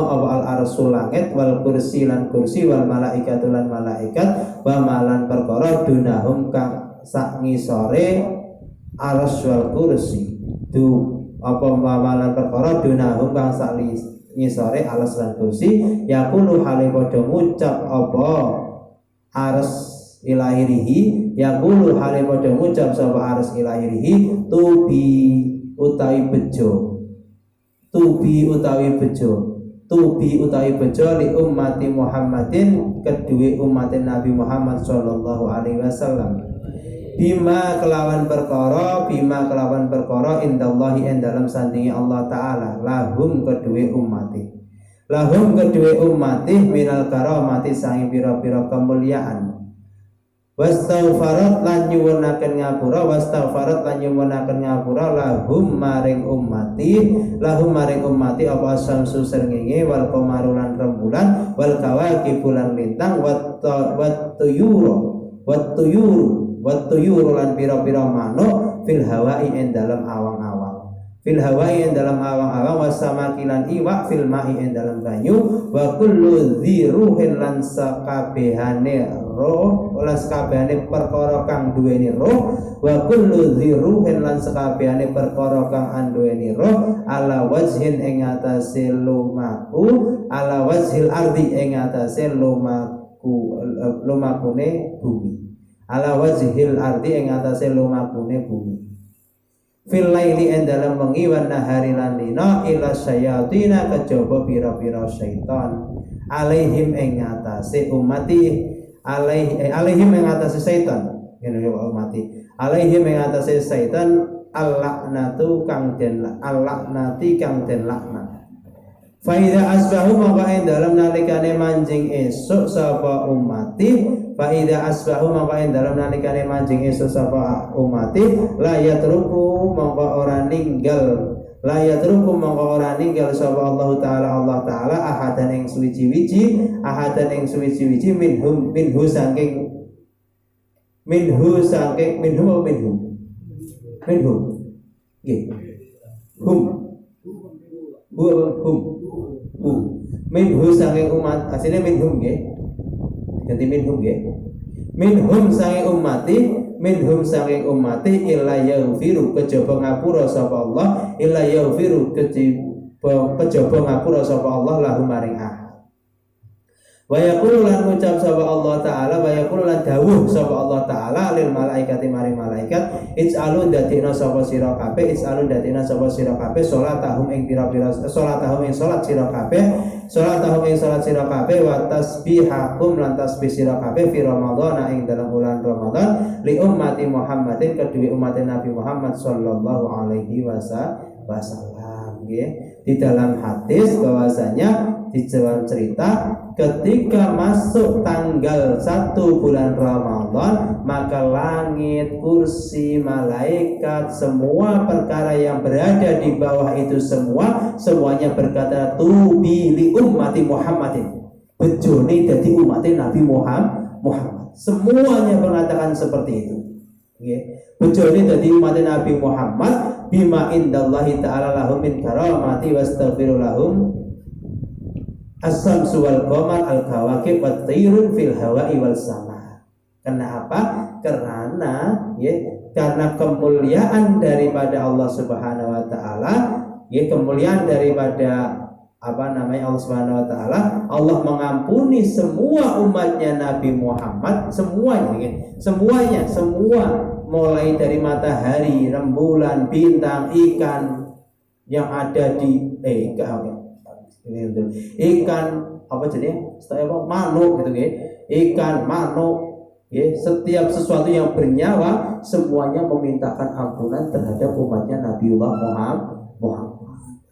apa al arsul langit wal kursi lan kursi wal malaikatu lan malaikat wa malan perkara dunahum kang sak ngisore arsy wal kursi du apa mawalan perkara dunahum kang sali ngisore alas lan kursi yaqulu hale padha ngucap apa aras ilahirihi yaqulu hale padha ngucap sapa aras ilahirihi tubi utawi bejo tubi utawi bejo li ummati Muhammadin kedue umat Nabi Muhammad sallallahu alaihi wasallam bima kelawan perkara indallahi ing dalam sandingi Allah taala lahum kedue ummati minal karamati sangi pira-pira kemuliaan wastaghfarat lan nyuwunaken ngapura lahum maring ummati apa samsu srengenge wal qamaru lan rembulan wal kawakib lan lintang wat tuyuru lan pira-pira manuk fil hawai ing dalam awang-awang wasamakilan iwak fil ma'i ing dalam banyu wa kullu dziruhin lan sakabehane roh lan sakabehane perkara kang duweni roh wa kullu dziruhin lan sakabehane perkara kang anduweni roh ala wajhin ing atase lumaku ala wajhil ardi ing atase lumakune bumi ala wajhil ardi ing atase lumakune bumi fil laili ing dalem wengi wan nahari lan dina ila syayatina kejaba pira-pira syaitan alaihim ing atase ummati alaihim ing atase syaitan ngene ya ummati alaihim ing atase syaitan al-laknatu kang den laknat Faida asbahu maka ing dalam nalikane manjing esuk sapa ummati faida asbahu maka ing dalam nalikane manjing esuk sapa ummati la yatruku maka ora ninggal sapa Allah taala ahadan ing suwiji-wiji minhum saking minhu saking umat asline minhum nggih ganti minhum saking ummati illa yaghfiru kejaba ngapura sapa Allah lahum maring wa yaqulu lan ngucap sapa Allah taala wa yaqulu lan dawuh sapa Allah taala lil malaikati maring malaikat ij'alun dadina sapa sira kabeh salatahum ing pira-pira salatahum ing salat sira kabeh wa tasbihakum lan tasbih sira kabeh fi ramadhan ing dalam bulan Ramadan li ummati Muhammadin kedue umat Nabi Muhammad sallallahu alaihi wasallam nggih. Di dalam hadis bahwasanya di dalam cerita ketika masuk tanggal 1 bulan Ramadan maka langit, kursi, malaikat, semua perkara yang berada di bawah itu semuanya berkata tubi li ummati Muhammadin bejone dadi umat Nabi Muhammad semuanya mengatakan seperti itu bejone dadi umat Nabi Muhammad bima indallahi ta'ala lahum min karamati wastaghfiru lahum as-samsu wal qamar al-kawakib wat tayrun fil hawa'i wal sama. Kenapa? Karena kemuliaan daripada Allah Subhanahu wa taala, kemuliaan daripada Allah Subhanahu wa taala, Allah mengampuni semua umatnya Nabi Muhammad, semuanya, mulai dari matahari, rembulan, bintang, ikan yang ada di ikan apa jenis? Manuk gitu ikan, manuk, setiap sesuatu yang bernyawa semuanya memintakan ampunan terhadap umatnya Nabiullah Muhammad.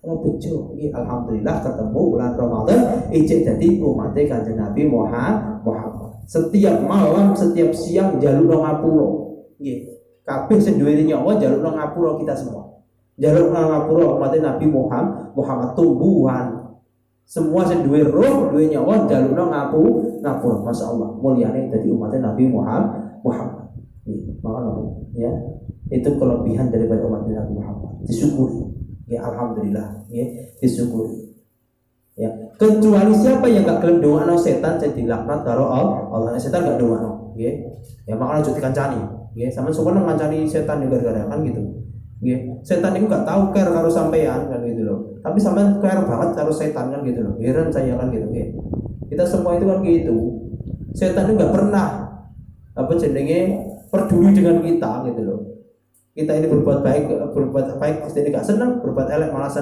Kalau bejo, alhamdulillah ketemu bulan Ramadan, ijek jadi umatnya kanjeng Nabi Muhammad. Setiap malam, setiap siang jalur ngapura. Kabeh seduwe nyawa jaluk nang ngapura kita semua. Jaluk nang ngapura umat Nabi Muhammad tumbuhan. Semua seduwe roh, duwe nyawa jaluk nang ngapura. Masyaallah, mulyane dadi umat Nabi Muhammad. Ya. Itu kelebihan daripada umat Nabi Muhammad. Disyukuri. Alhamdulillah, disyukuri. Ya, kecuali siapa yang gak gelem doakno setan jadi laknat karo Allah. Setan gak doakno, Ya makanya jadi kancani. Sama suka ngancani setan juga gara-gara kan gitu. Nggih. Setan itu gak tahu care karo sampean kan gitu loh. Tapi sampean care banget karo setan kan gitu loh. Heran saya kan gitu nggih. Kita semua itu kan gitu. Setan itu gak pernah apa jenenge peduli dengan kita gitu loh. Kita ini berbuat baik pasti gak senang, berbuat elek malah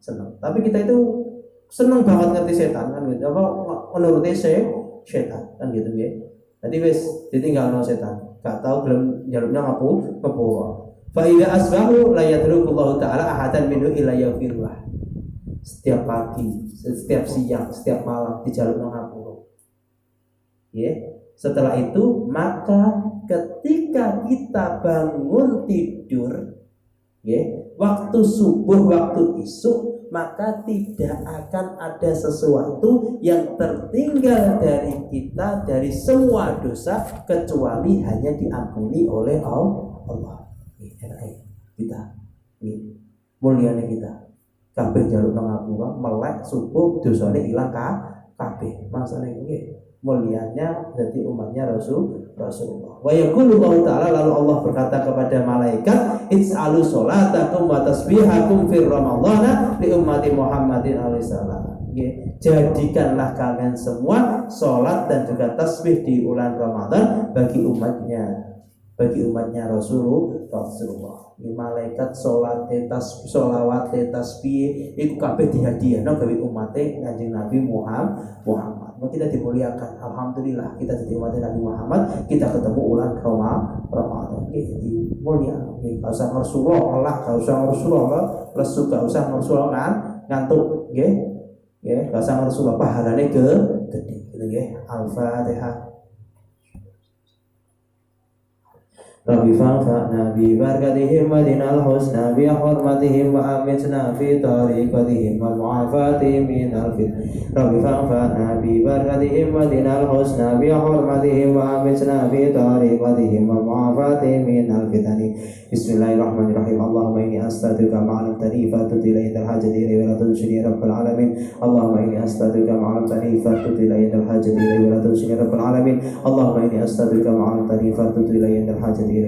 senang. Tapi kita itu senang banget ngerti setan kan gitu. Apa menuruti setan kan gitu nggih. Nanti wis ditinggalno setan. Gak tahu belum jalurnya ngapura. Fa idza asbahu la yatrukullahu ta'ala ahadan minhu illa yaghfirullah. Setiap pagi, setiap siang, setiap malam dijalukno ngapura. Ya. Setelah itu maka ketika kita bangun tidur, ya, waktu subuh, waktu isuk, maka tidak akan ada sesuatu yang tertinggal dari kita dari semua dosa kecuali hanya diampuni oleh Allah. Kita, mulianya kita, kabeh jaluk nang ngapura, melek subuh dosane ilang kabeh. Maksudnya ini mulianya jadi umatnya Rasulullah. Wa yaqulu Allah Ta'ala, lalu Allah berkata kepada malaikat, "Ij'alu sholatakum wa tasbihakum fir ramadhana li ummati Muhammadin alaihi salam." Jadikanlah kalian semua sholat dan juga tasbih di bulan Ramadan bagi umatnya Rasulullah. Ini malaikat sholawat tasbih itu kabeh dihadiahno gawe umate Kanjeng Nabi Muhammad. Kita dimuliakan, alhamdulillah kita jadi umat Nabi Muhammad, kita ketemu bulan Ramadan. Jadi mulia. Gak usah Rasulullah Allah, gak usah Rasulullah lesu, gak usah Rasulullah ngantuk, gak usah Rasulullah pahalane gede gitu nggih. Al-Fatihah. Rabbi fa'fa'na bi barakatihim wa dinal husna bi hurmatihim wa amitna fi tariqatihim wa mu'afatihim minal fitn. Rabbi fa'fa'na bi barakatihim wa dinal husna bi hurmatihim wa amitna fi tariqatihim wa mu'afatihim minal fitn. Bismillahirrahmanirrahim. Allahumma inni astaghfiruka ma'alamtani fatutu ilayyal hajati ilayhi wa la tunshini rabbal alamin. Allahumma inni astaghfiruka ma'alamtani fatutu ilayyal hajati ilayhi wa la tunshini rabbal alamin. Allahumma inni astaghfiruka ma'alamtani fatutu ilayyal hajati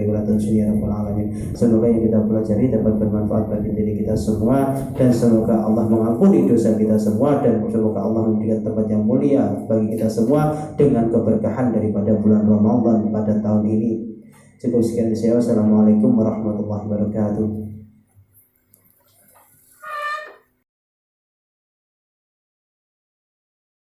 semoga yang kita pelajari dapat bermanfaat bagi diri kita semua, dan semoga Allah mengampuni dosa kita semua, dan semoga Allah memberikan tempat yang mulia bagi kita semua dengan keberkahan daripada bulan Ramadan pada tahun ini. Cukup sekian dari saya. Wassalamualaikum warahmatullahi wabarakatuh.